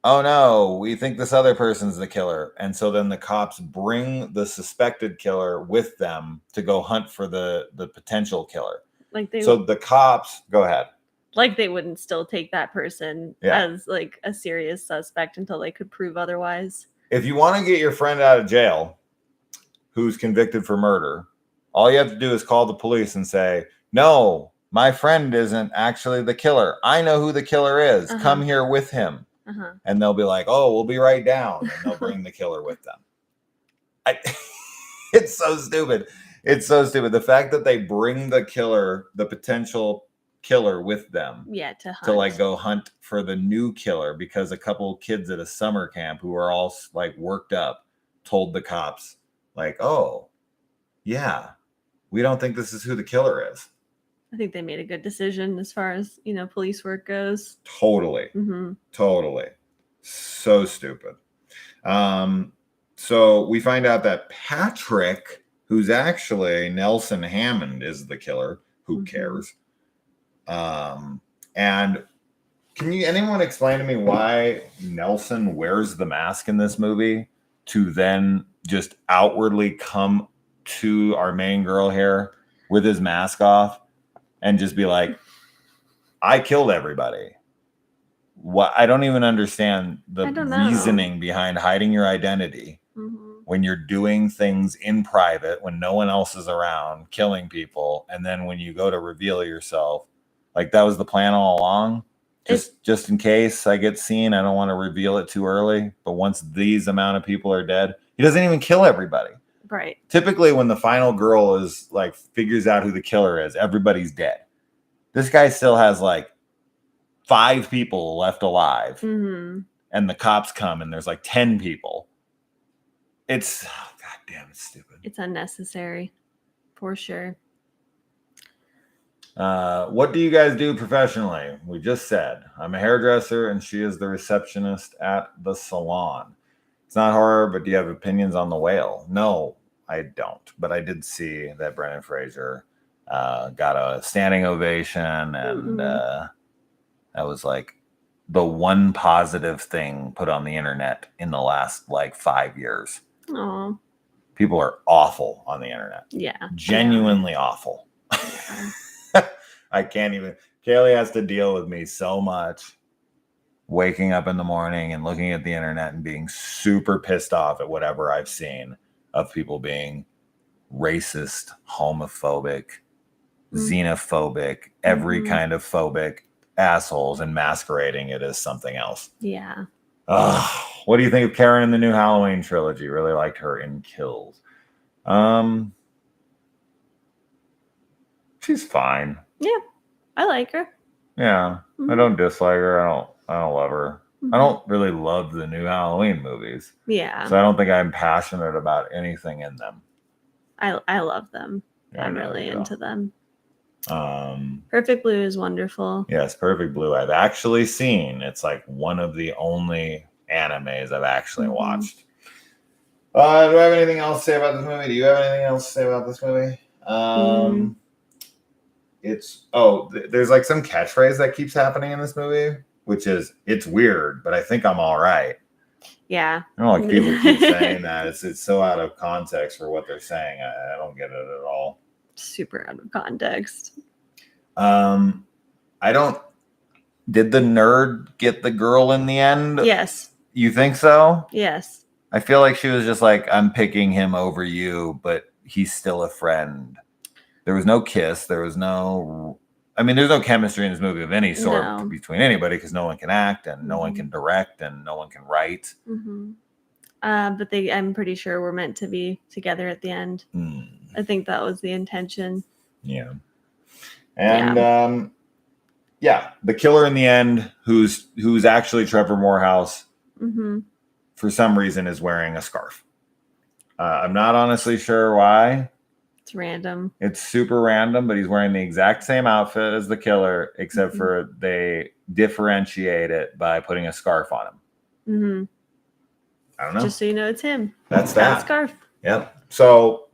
oh no, we think this other person's the killer. And so then the cops bring the suspected killer with them to go hunt for the potential killer. So the cops, go ahead. Like they wouldn't still take that person as like a serious suspect until they could prove otherwise. If you want to get your friend out of jail who's convicted for murder, all you have to do is call the police and say, no, my friend isn't actually the killer. I know who the killer is. Come here with him. And they'll be like, oh, we'll be right down. And they'll bring the killer with them. It's so stupid. It's so stupid. The fact that they bring the killer, the potential killer with them. Yeah, to hunt. To like go hunt for the new killer because a couple kids at a summer camp who are all like worked up told the cops like, oh, yeah, we don't think this is who the killer is. I think they made a good decision as far as, police work goes. Totally. Totally. So stupid. So we find out that Patrick, who's actually Nelson Hammond, is the killer. Who cares? And can anyone explain to me why Nelson wears the mask in this movie to then just outwardly come to our main girl here with his mask off and just be like, I killed everybody? What? I don't even understand the reasoning behind hiding your identity when you're doing things in private, when no one else is around, killing people. And then when you go to reveal yourself, like that was the plan all along. Just in case I get seen, I don't want to reveal it too early. But once these amount of people are dead, he doesn't even kill everybody. Right. Typically, when the final girl is like figures out who the killer is, everybody's dead. This guy still has like 5 people left alive, and the cops come and there's like 10 people. It's goddamn stupid. It's unnecessary, for sure. What do you guys do professionally? We just said I'm a hairdresser and she is the receptionist at the salon. It's not horror, but do you have opinions on The Whale? No, I don't. But I did see that Brendan Fraser got a standing ovation, and that was like the one positive thing put on the internet in the last like 5 years. Aww. People are awful on the internet. Yeah. Genuinely awful. Yeah. I can't even. Kaylee has to deal with me so much. Waking up in the morning and looking at the internet and being super pissed off at whatever I've seen of people being racist, homophobic, xenophobic, every kind of phobic assholes and masquerading it as something else. Yeah. What do you think of Karen in the new Halloween trilogy? Really liked her in Kills. She's fine. Yeah, I like her. Yeah, I don't dislike her. I don't love her. I don't really love the new Halloween movies. Yeah. So I don't think I'm passionate about anything in them. I love them. Yeah, I'm really into them. Um, Perfect Blue is wonderful. Yes, Perfect Blue I've actually seen. It's like one of the only animes I've actually watched. Do I have anything else to say about this movie? Do you have anything else to say about this movie? There's like some catchphrase that keeps happening in this movie, which is, it's weird, but I think I'm all right. Yeah. I don't like people keep saying that. It's so out of context for what they're saying. I don't get it at all. Super out of context. Did the nerd get the girl in the end? Yes. You think so? Yes. I feel like she was just like, I'm picking him over you, but he's still a friend. There was no kiss. There's no chemistry in this movie of any sort between anybody because no one can act and no one can direct and no one can write. But I'm pretty sure we're meant to be together at the end. I think that was the intention. Yeah. And the killer in the end, who's actually Trevor Morehouse, for some reason is wearing a scarf. I'm not honestly sure why. It's random. It's super random, but he's wearing the exact same outfit as the killer, except for they differentiate it by putting a scarf on him. Mm-hmm. I don't know. Just so you know, it's him. That's Got that. a scarf. Yep. So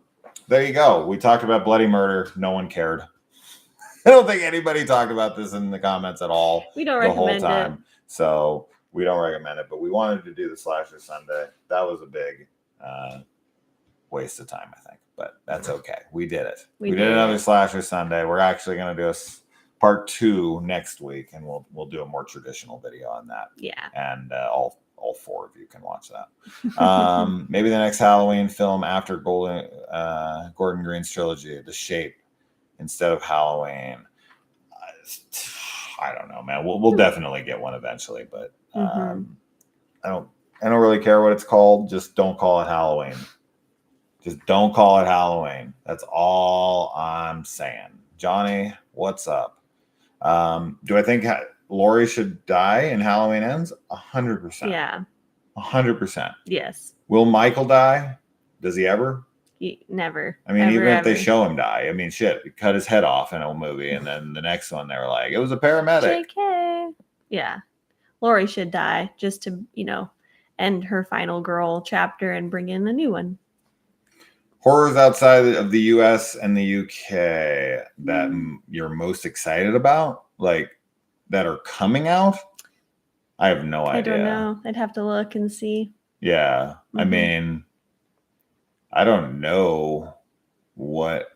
there you go. We talked about bloody murder. No one cared. I don't think anybody talked about this in the comments at all. We don't the whole recommend time. it. So we don't recommend it, but we wanted to do the Slasher Sunday. That was a big waste of time, I think, but that's okay. We did it. We did another Slasher Sunday. We're actually going to do a part 2 next week, and we'll do a more traditional video on that. Yeah. And all 4 of you can watch that. Maybe the next Halloween film after Gordon Green's trilogy, The Shape, instead of Halloween. I don't know, man. We'll definitely get one eventually, but I don't really care what it's called. Just don't call it Halloween. Just don't call it Halloween. That's all I'm saying. Johnny, what's up? Do I think Laurie should die in Halloween Ends? 100%. Yeah. 100%. Yes. Will Michael die? Does he ever? Never. I mean, ever, even if they show him die, I mean, shit, we cut his head off in a movie, and then the next one they were like, it was a paramedic. JK. Yeah. Laurie should die just to, end her final girl chapter and bring in a new one. Horrors outside of the US and the UK that you're most excited about, like that are coming out? I have no idea. I don't know. I'd have to look and see. Yeah. I mean, I don't know what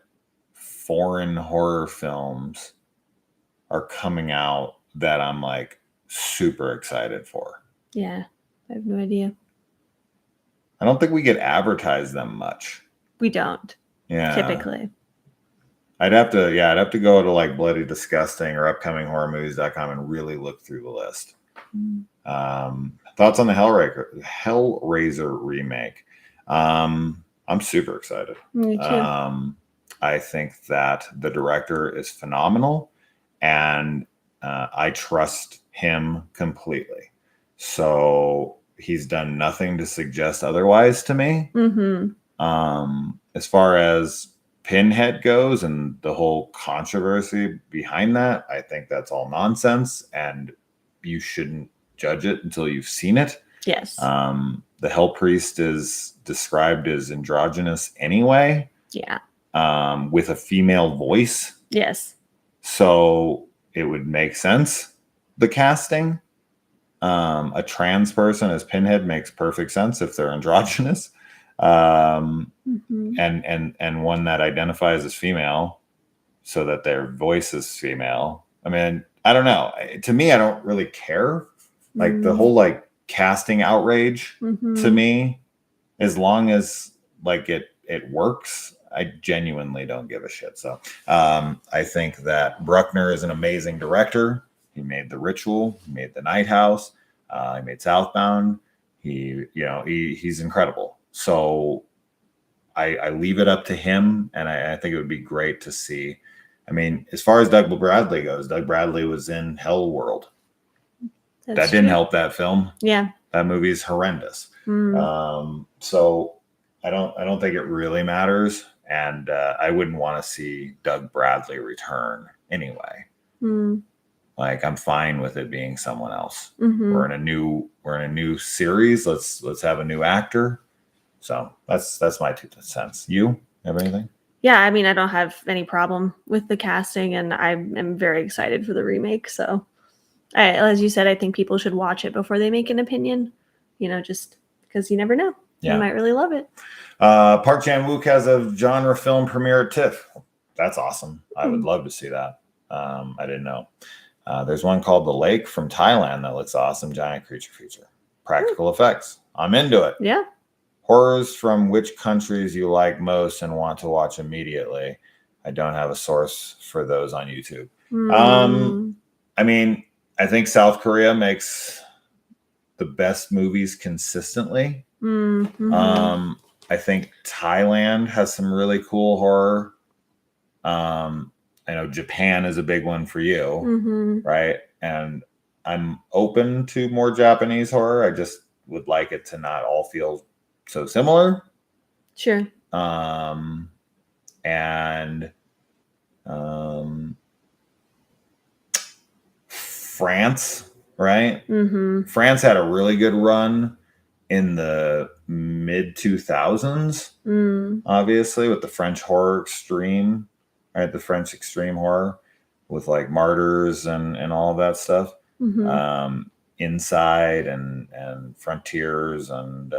foreign horror films are coming out that I'm like super excited for. Yeah. I have no idea. I don't think we get advertised them much. We don't. Yeah. Typically. I'd have to go to like Bloody Disgusting or upcominghorrormovies.com and really look through the list. Thoughts on the Hellraiser remake? I'm super excited. Me too. I think that the director is phenomenal, and I trust him completely. So he's done nothing to suggest otherwise to me. As far as Pinhead goes and the whole controversy behind that, I think that's all nonsense, and you shouldn't judge it until you've seen it. Yes. The Hell Priest is described as androgynous anyway. Yeah. With a female voice. Yes. So it would make sense, the casting. A trans person as Pinhead makes perfect sense if they're androgynous. And one that identifies as female so that their voice is female. I mean, I don't know. To me, I don't really care. Like the whole like casting outrage to me, as long as like it works, I genuinely don't give a shit. So I think that Bruckner is an amazing director. He made The Ritual, he made The Night House, he made Southbound. He's incredible. So I leave it up to him, and I think it would be great to see. I mean, as far as Doug Bradley goes, Doug Bradley was in Hell World. That didn't help that film. Yeah. That movie is horrendous. So I don't think it really matters. And I wouldn't want to see Doug Bradley return anyway. Like, I'm fine with it being someone else. We're in a new series. Let's have a new actor. So that's my 2 cents. You have anything? Yeah, I mean, I don't have any problem with the casting, and I am very excited for the remake. So, as you said, I think people should watch it before they make an opinion. Just because you never know. Yeah. You might really love it. Park Chan-wook has a genre film premiere at TIFF. That's awesome. I would love to see that. I didn't know. There's one called The Lake from Thailand that looks awesome. Giant creature feature. Practical effects. I'm into it. Yeah. Horrors from which countries you like most and want to watch immediately. I don't have a source for those on YouTube. I mean, I think South Korea makes the best movies consistently. I think Thailand has some really cool horror. I know Japan is a big one for you, right? And I'm open to more Japanese horror. I just would like it to not all feel so similar. Sure. and France, right? Mm-hmm. France had a really good run in the mid 2000s, obviously, with the French horror extreme, right? The French extreme horror with like Martyrs and all of that stuff. Mm-hmm. Inside and Frontiers and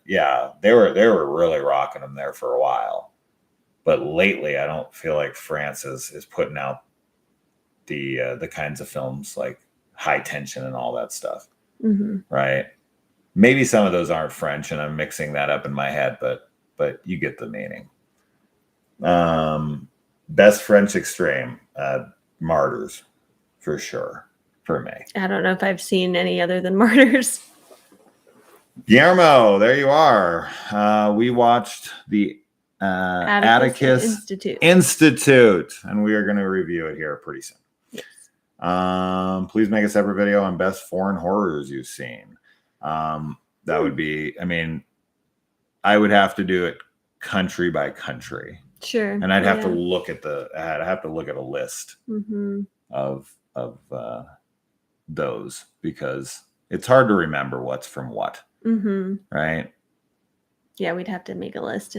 yeah, they were really rocking them there for a while. But lately, I don't feel like France is putting out the kinds of films like High Tension and all that stuff, right? Maybe some of those aren't French, and I'm mixing that up in my head, but you get the meaning. Best French extreme, Martyrs, for sure, for me. I don't know if I've seen any other than Martyrs. Guillermo, there you are. We watched the Atticus Institute, and we are going to review it here pretty soon. Yes. Please make a separate video on best foreign horrors you've seen. That would be, I mean, I would have to do it country by country. Sure. And I'd have to look at a list of those, because it's hard to remember what's from what. Right? Yeah, we'd have to make a list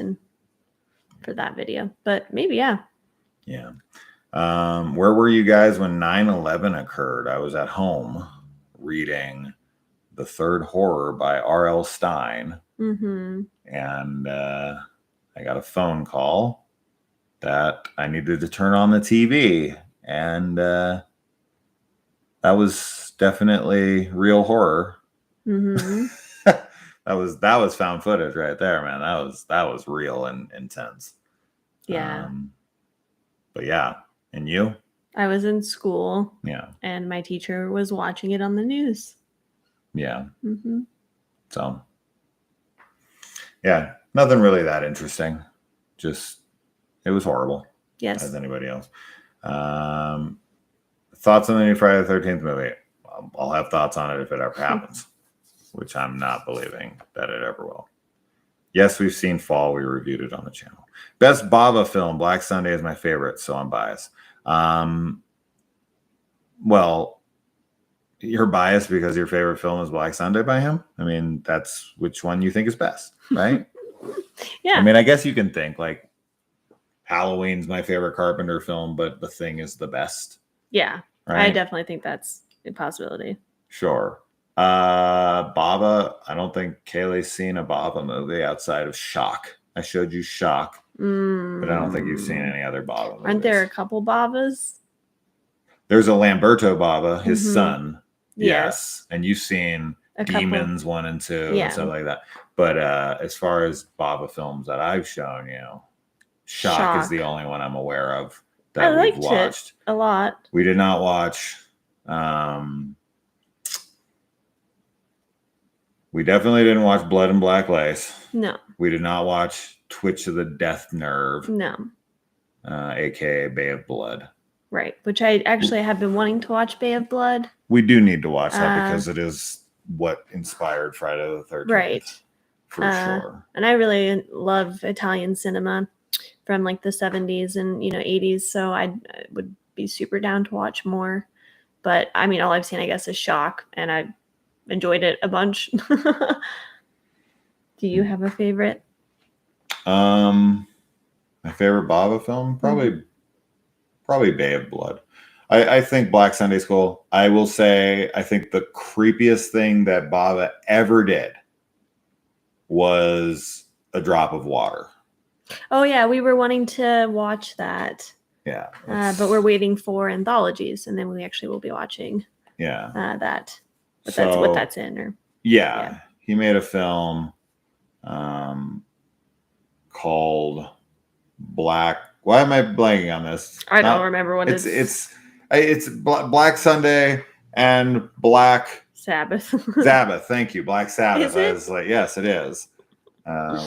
for that video, but maybe, yeah. Yeah. Where were you guys when 9/11 occurred? I was at home reading The Third Horror by R.L. Stine. And I got a phone call that I needed to turn on the TV. And that was definitely real horror. That was found footage right there, man. That was real and intense. Yeah. But yeah. And you? I was in school. Yeah. And my teacher was watching it on the news. Yeah. So, yeah, nothing really that interesting. Just, it was horrible. Yes. As anybody else. Thoughts on the new Friday the 13th movie? I'll have thoughts on it if it ever happens, which I'm not believing that it ever will. Yes, we've seen Fall. We reviewed it on the channel. Best Bava film. Black Sunday is my favorite, so I'm biased. Well, you're biased because your favorite film is Black Sunday by him. I mean, that's which one you think is best, right? Yeah. I mean, I guess you can think like Halloween's my favorite Carpenter film, but The Thing is the best. Yeah. Right? I definitely think that's a possibility. Sure. Bava, I don't think Kaylee's seen a Bava movie outside of Shock. I showed you Shock, but I don't think you've seen any other Bava movies. Aren't there a couple Bavas? There's a Lamberto Bava, his son. Yes. And you've seen Demons 1 and 2 and stuff like that. But as far as Bava films that I've shown, Shock is the only one I'm aware of that we've watched. It a lot. We did not watch. We definitely didn't watch Blood and Black Lace. No. We did not watch Twitch of the Death Nerve. No. AKA Bay of Blood. Right. Which I actually have been wanting to watch Bay of Blood. We do need to watch that because it is what inspired Friday the 13th. Right. For sure. And I really love Italian cinema from like the 70s and 80s, so I would be super down to watch more. But I mean, all I've seen, I guess, is Shock, and I enjoyed it a bunch. Do you have a favorite? My favorite Bava film? Probably Bay of Blood. I think Black Sunday's cool. I will say, I think the creepiest thing that Bava ever did was A Drop of Water. Oh, yeah. We were wanting to watch that. Yeah. But we're waiting for anthologies, and then we actually will be watching that. But that's what that's in. Or he made a film called Black. Why am I blanking on this? I don't remember what it's Black Sunday and Black Sabbath. Sabbath. Thank you, Black Sabbath. Is it? I was like, yes, it is.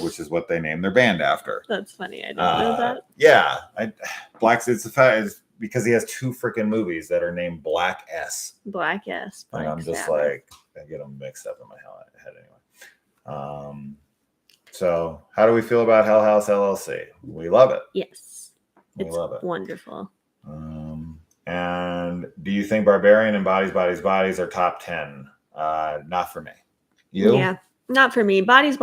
Which is what they named their band after. That's funny. I didn't know that. Yeah, it's because he has 2 freaking movies that are named Black S. Black S. And I'm just Sabbath. like, I get them mixed up in my head anyway. So how do we feel about Hell House LLC? We love it. Yes. We love it. Wonderful. And do you think Barbarian and Bodies are top 10? Not for me. You? Yeah, not for me. Bodies,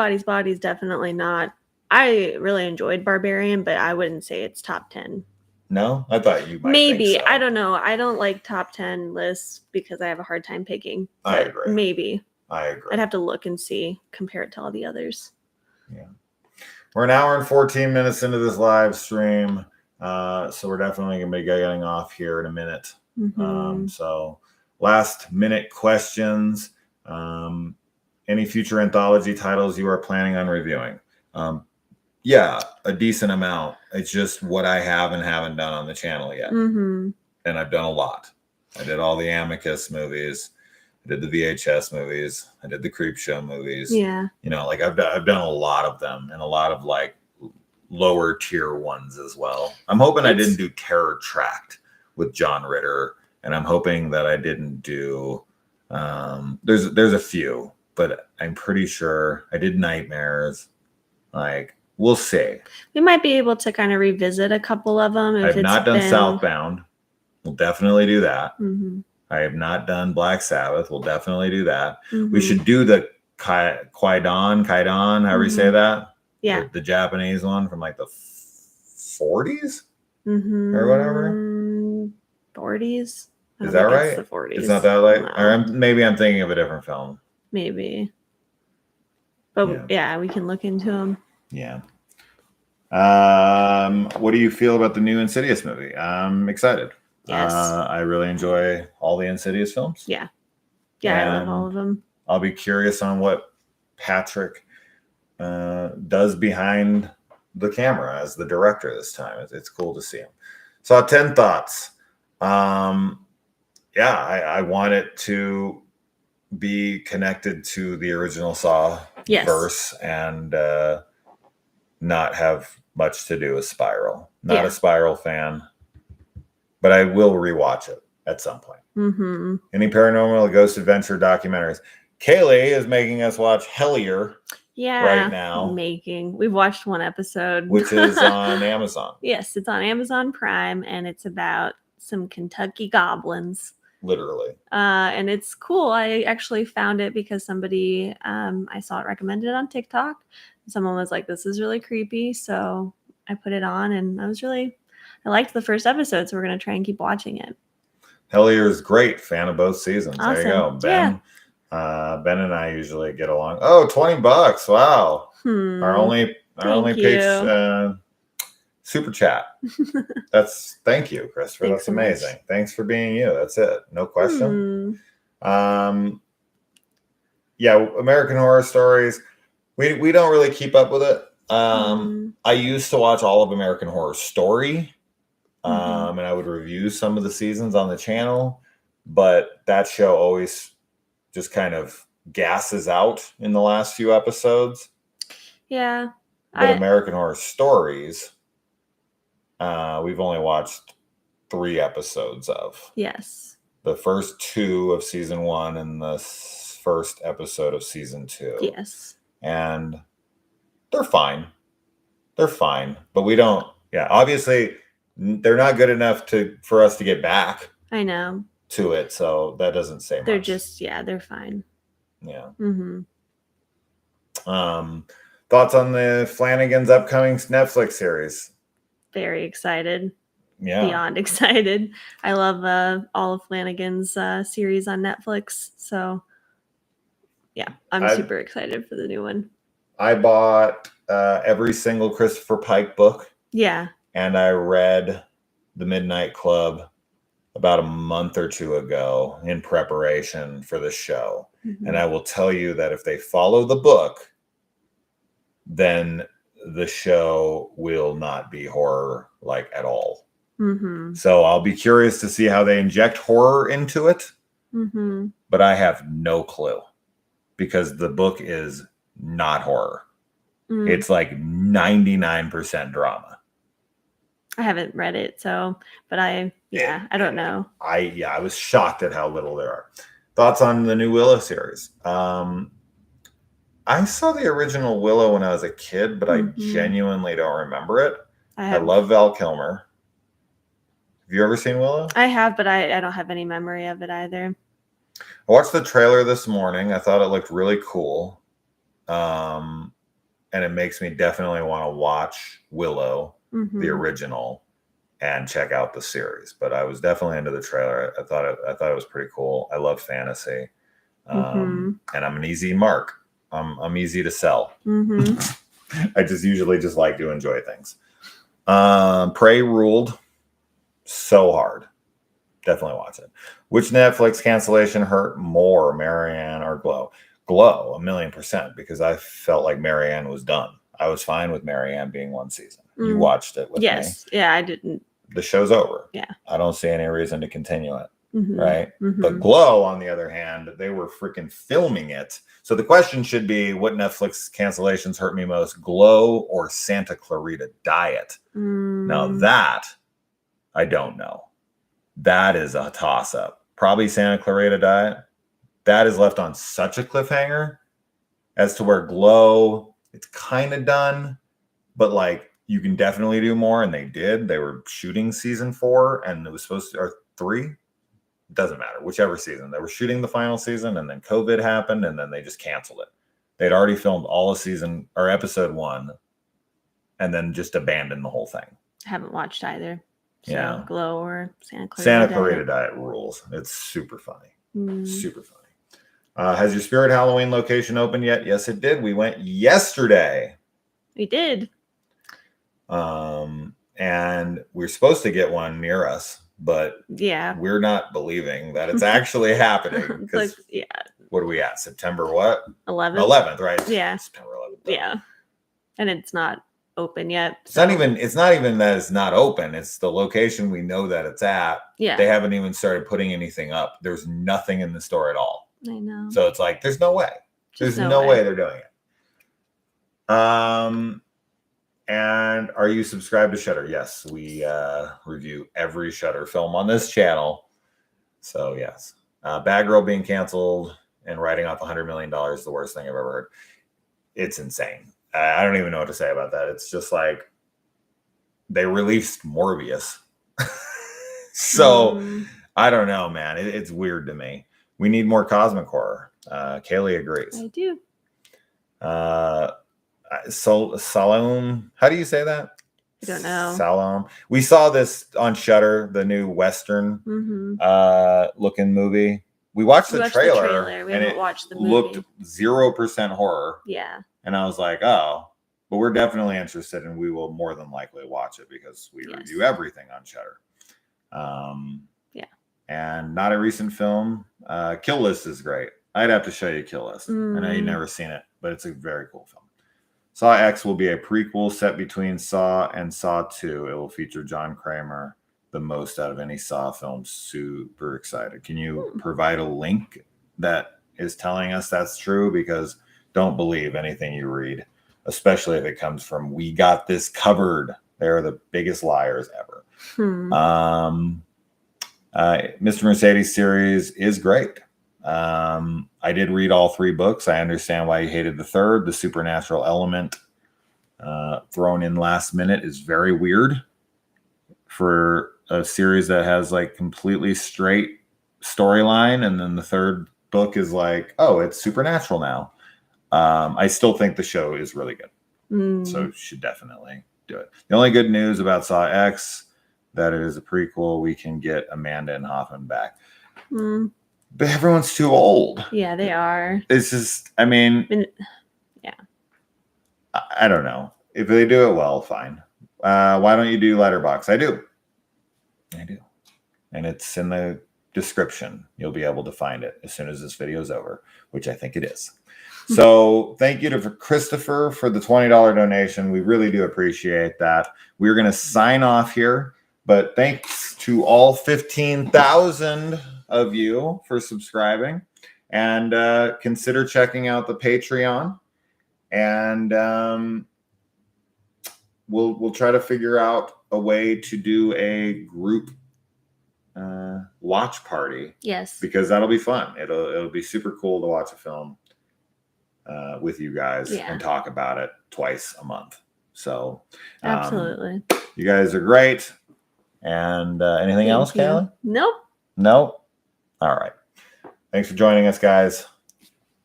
definitely not. I really enjoyed Barbarian, but I wouldn't say it's top 10. No? I thought you might Maybe. think so. I don't know. I don't like top 10 lists because I have a hard time picking. I agree. Maybe. I agree. I'd have to look and see, compare it to all the others. Yeah. We're an hour and 14 minutes into this live stream. So we're definitely going to be getting off here in a minute. Mm-hmm. So last minute questions. Any future anthology titles you are planning on reviewing? Yeah, a decent amount. It's just what I have and haven't done on the channel yet. Mm-hmm. And I've done a lot. I did all the Amicus movies. I did the VHS movies. I did the Creepshow movies. Yeah. You know, like I've done a lot of them and a lot of like lower tier ones as well. I'm hoping I didn't do Terror Tract with John Ritter, and I'm hoping that I didn't do there's a few, but I'm pretty sure I did Nightmares. Like, we'll see. We might be able to kind of revisit a couple of them. I've not done Southbound. We'll definitely do that. Mm-hmm. I have not done Black Sabbath. We'll definitely do that. Mm-hmm. We should do the Kaidan, however you say that. Yeah. The Japanese one from like the 40s mm-hmm. or whatever. 40s. Is that right? It's the 40s. It's not that late. No. Or maybe I'm thinking of a different film. Maybe. But yeah, we can look into them. Yeah. What do you feel about the new Insidious movie? I'm excited. Yes. I really enjoy all the Insidious films. Yeah. Yeah, I love all of them. I'll be curious on what Patrick does behind the camera as the director this time. It's cool to see him. So 10 thoughts. I want it to be connected to the original Saw verse and not have much to do with Spiral. Not a Spiral fan, but I will rewatch it at some point. Mm-hmm. Any paranormal or ghost adventure documentaries? Kaylee is making us watch Hellier right now. We've watched one episode. Which is on Amazon. Yes, it's on Amazon Prime, and it's about some Kentucky goblins. Literally. And it's cool. I actually found it because somebody, I saw it recommended on TikTok. Someone was like, this is really creepy. So I put it on, and I liked the first episode, so we're going to try and keep watching it. Hellier is great. Fan of both seasons. Awesome. There you go. Ben. Ben and I usually get along. Oh, $20. Wow. Our only page super chat. Thank you, Christopher. That's amazing. Much. Thanks for being you. That's it. No question. American Horror Stories. We don't really keep up with it. I used to watch all of American Horror Story. And I would review some of the seasons on the channel, but that show always just kind of gasses out in the last few episodes. Yeah. But American Horror Stories, we've only watched 3 episodes of. Yes. The first 2 of season 1 and the first episode of season 2. Yes. And they're fine. But we don't, obviously they're not good enough for us to get back. I know. To it, so that doesn't say much. They're just, they're fine. Yeah. Mm-hmm. Thoughts on the Flanigan's upcoming Netflix series? Very excited. Yeah. Beyond excited. I love all of Flanigan's series on Netflix. So, I'm super excited for the new one. I bought every single Christopher Pike book. Yeah. And I read The Midnight Club about a month or 2 ago in preparation for the show. Mm-hmm. And I will tell you that if they follow the book, then the show will not be horror like at all. Mm-hmm. So I'll be curious to see how they inject horror into it. Mm-hmm. But I have no clue because the book is not horror. Mm. It's like 99% drama. I haven't read it, but I don't know. I was shocked at how little there are. Thoughts on the new Willow series? I saw the original Willow when I was a kid, but I genuinely don't remember it. I love Val Kilmer. Have you ever seen Willow? I have, but I don't have any memory of it either. I watched the trailer this morning. I thought it looked really cool. And it makes me definitely want to watch Willow, the original, and check out the series. But I was definitely into the trailer. I thought it was pretty cool. I love fantasy. And I'm an easy mark. I'm easy to sell. I usually just like to enjoy things. Prey ruled so hard. Definitely watch it. Which Netflix cancellation hurt more, Marianne or Glow? Glow, 1,000,000%, because I felt like Marianne was done. I was fine with Marianne being one season. You watched it with me. Yes. Yeah, I didn't. The show's over. Yeah. I don't see any reason to continue it. Right? But Glow, on the other hand, they were freaking filming it. So the question should be, what Netflix cancellations hurt me most, Glow or Santa Clarita Diet? Now that, I don't know. That is a toss-up. Probably Santa Clarita Diet. That is left on such a cliffhanger as to where Glow, it's kind of done, but like you can definitely do more, and they did. They were shooting season 4, and it was supposed to, or 3. Doesn't matter, whichever season. They were shooting the final season, and then COVID happened, and then they just canceled it. They'd already filmed all of season or episode 1, and then just abandoned the whole thing. I haven't watched either. So Yeah. Glow or Santa Clarita. Santa Clarita Diet rules. It's super funny. Super funny. Has your Spirit Halloween location open yet? Yes, it did. We went yesterday. We did. And we're supposed to get one near us, but yeah, we're not believing that it's actually happening. Like, yeah. What are we at? September what? 11th. 11th, right? Yeah. September 11th. Yeah. And it's not open yet. So. It's not even that it's not open. It's the location we know that it's at. Yeah. They haven't even started putting anything up. There's nothing in the store at all. I know. So it's like, there's no way. There's no way they're doing it. And are you subscribed to Shudder? Yes, we review every Shudder film on this channel. So yes, Bad Girl being canceled and writing off $100 million is the worst thing I've ever heard. It's insane. I don't even know what to say about that. It's just like they released Morbius. So I don't know, man. It's weird to me. We need more cosmic horror. Kaylee agrees. I do. Salome, how do you say that? I don't know. Salome. We saw this on Shudder, the new Western looking movie. We watched the trailer. We haven't watched the movie. Looked 0% horror. Yeah. And I was like, oh, but we're definitely interested, and we will more than likely watch it because we review everything on Shudder. Yeah. And not a recent film. Kill List is great. I'd have to show you Kill List. I know you've never seen it, but it's a very cool film. Saw X will be a prequel set between Saw and Saw 2. It will feature John Kramer the most out of any Saw film. Super excited. Can you provide a link that is telling us that's true? Because don't believe anything you read, especially if it comes from We Got This Covered. They're the biggest liars ever. Mr. Mercedes series is great. I did read all 3 books. I understand why you hated the 3rd. The supernatural element thrown in last minute is very weird for a series that has like completely straight storyline, and then the 3rd book is like, oh, it's supernatural now. I still think the show is really good, so you should definitely do it. The only good news about Saw X, that it is a prequel. We can get Amanda and Hoffman back. But everyone's too old. Yeah, they are. It's just, I mean, yeah. I don't know. If they do it well, fine. Why don't you do Letterboxd? I do. And it's in the description. You'll be able to find it as soon as this video is over, which I think it is. So thank you to Christopher for the $20 donation. We really do appreciate that. We're going to sign off here, but thanks to all 15,000 of you for subscribing, and consider checking out the Patreon, and we'll try to figure out a way to do a group watch party. Yes, because that'll be fun. It'll be super cool to watch a film with you guys and talk about it twice a month. So absolutely, you guys are great. And anything Thank else, you. Callie? Nope. No? All right. Thanks for joining us, guys.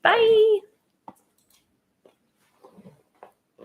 Bye.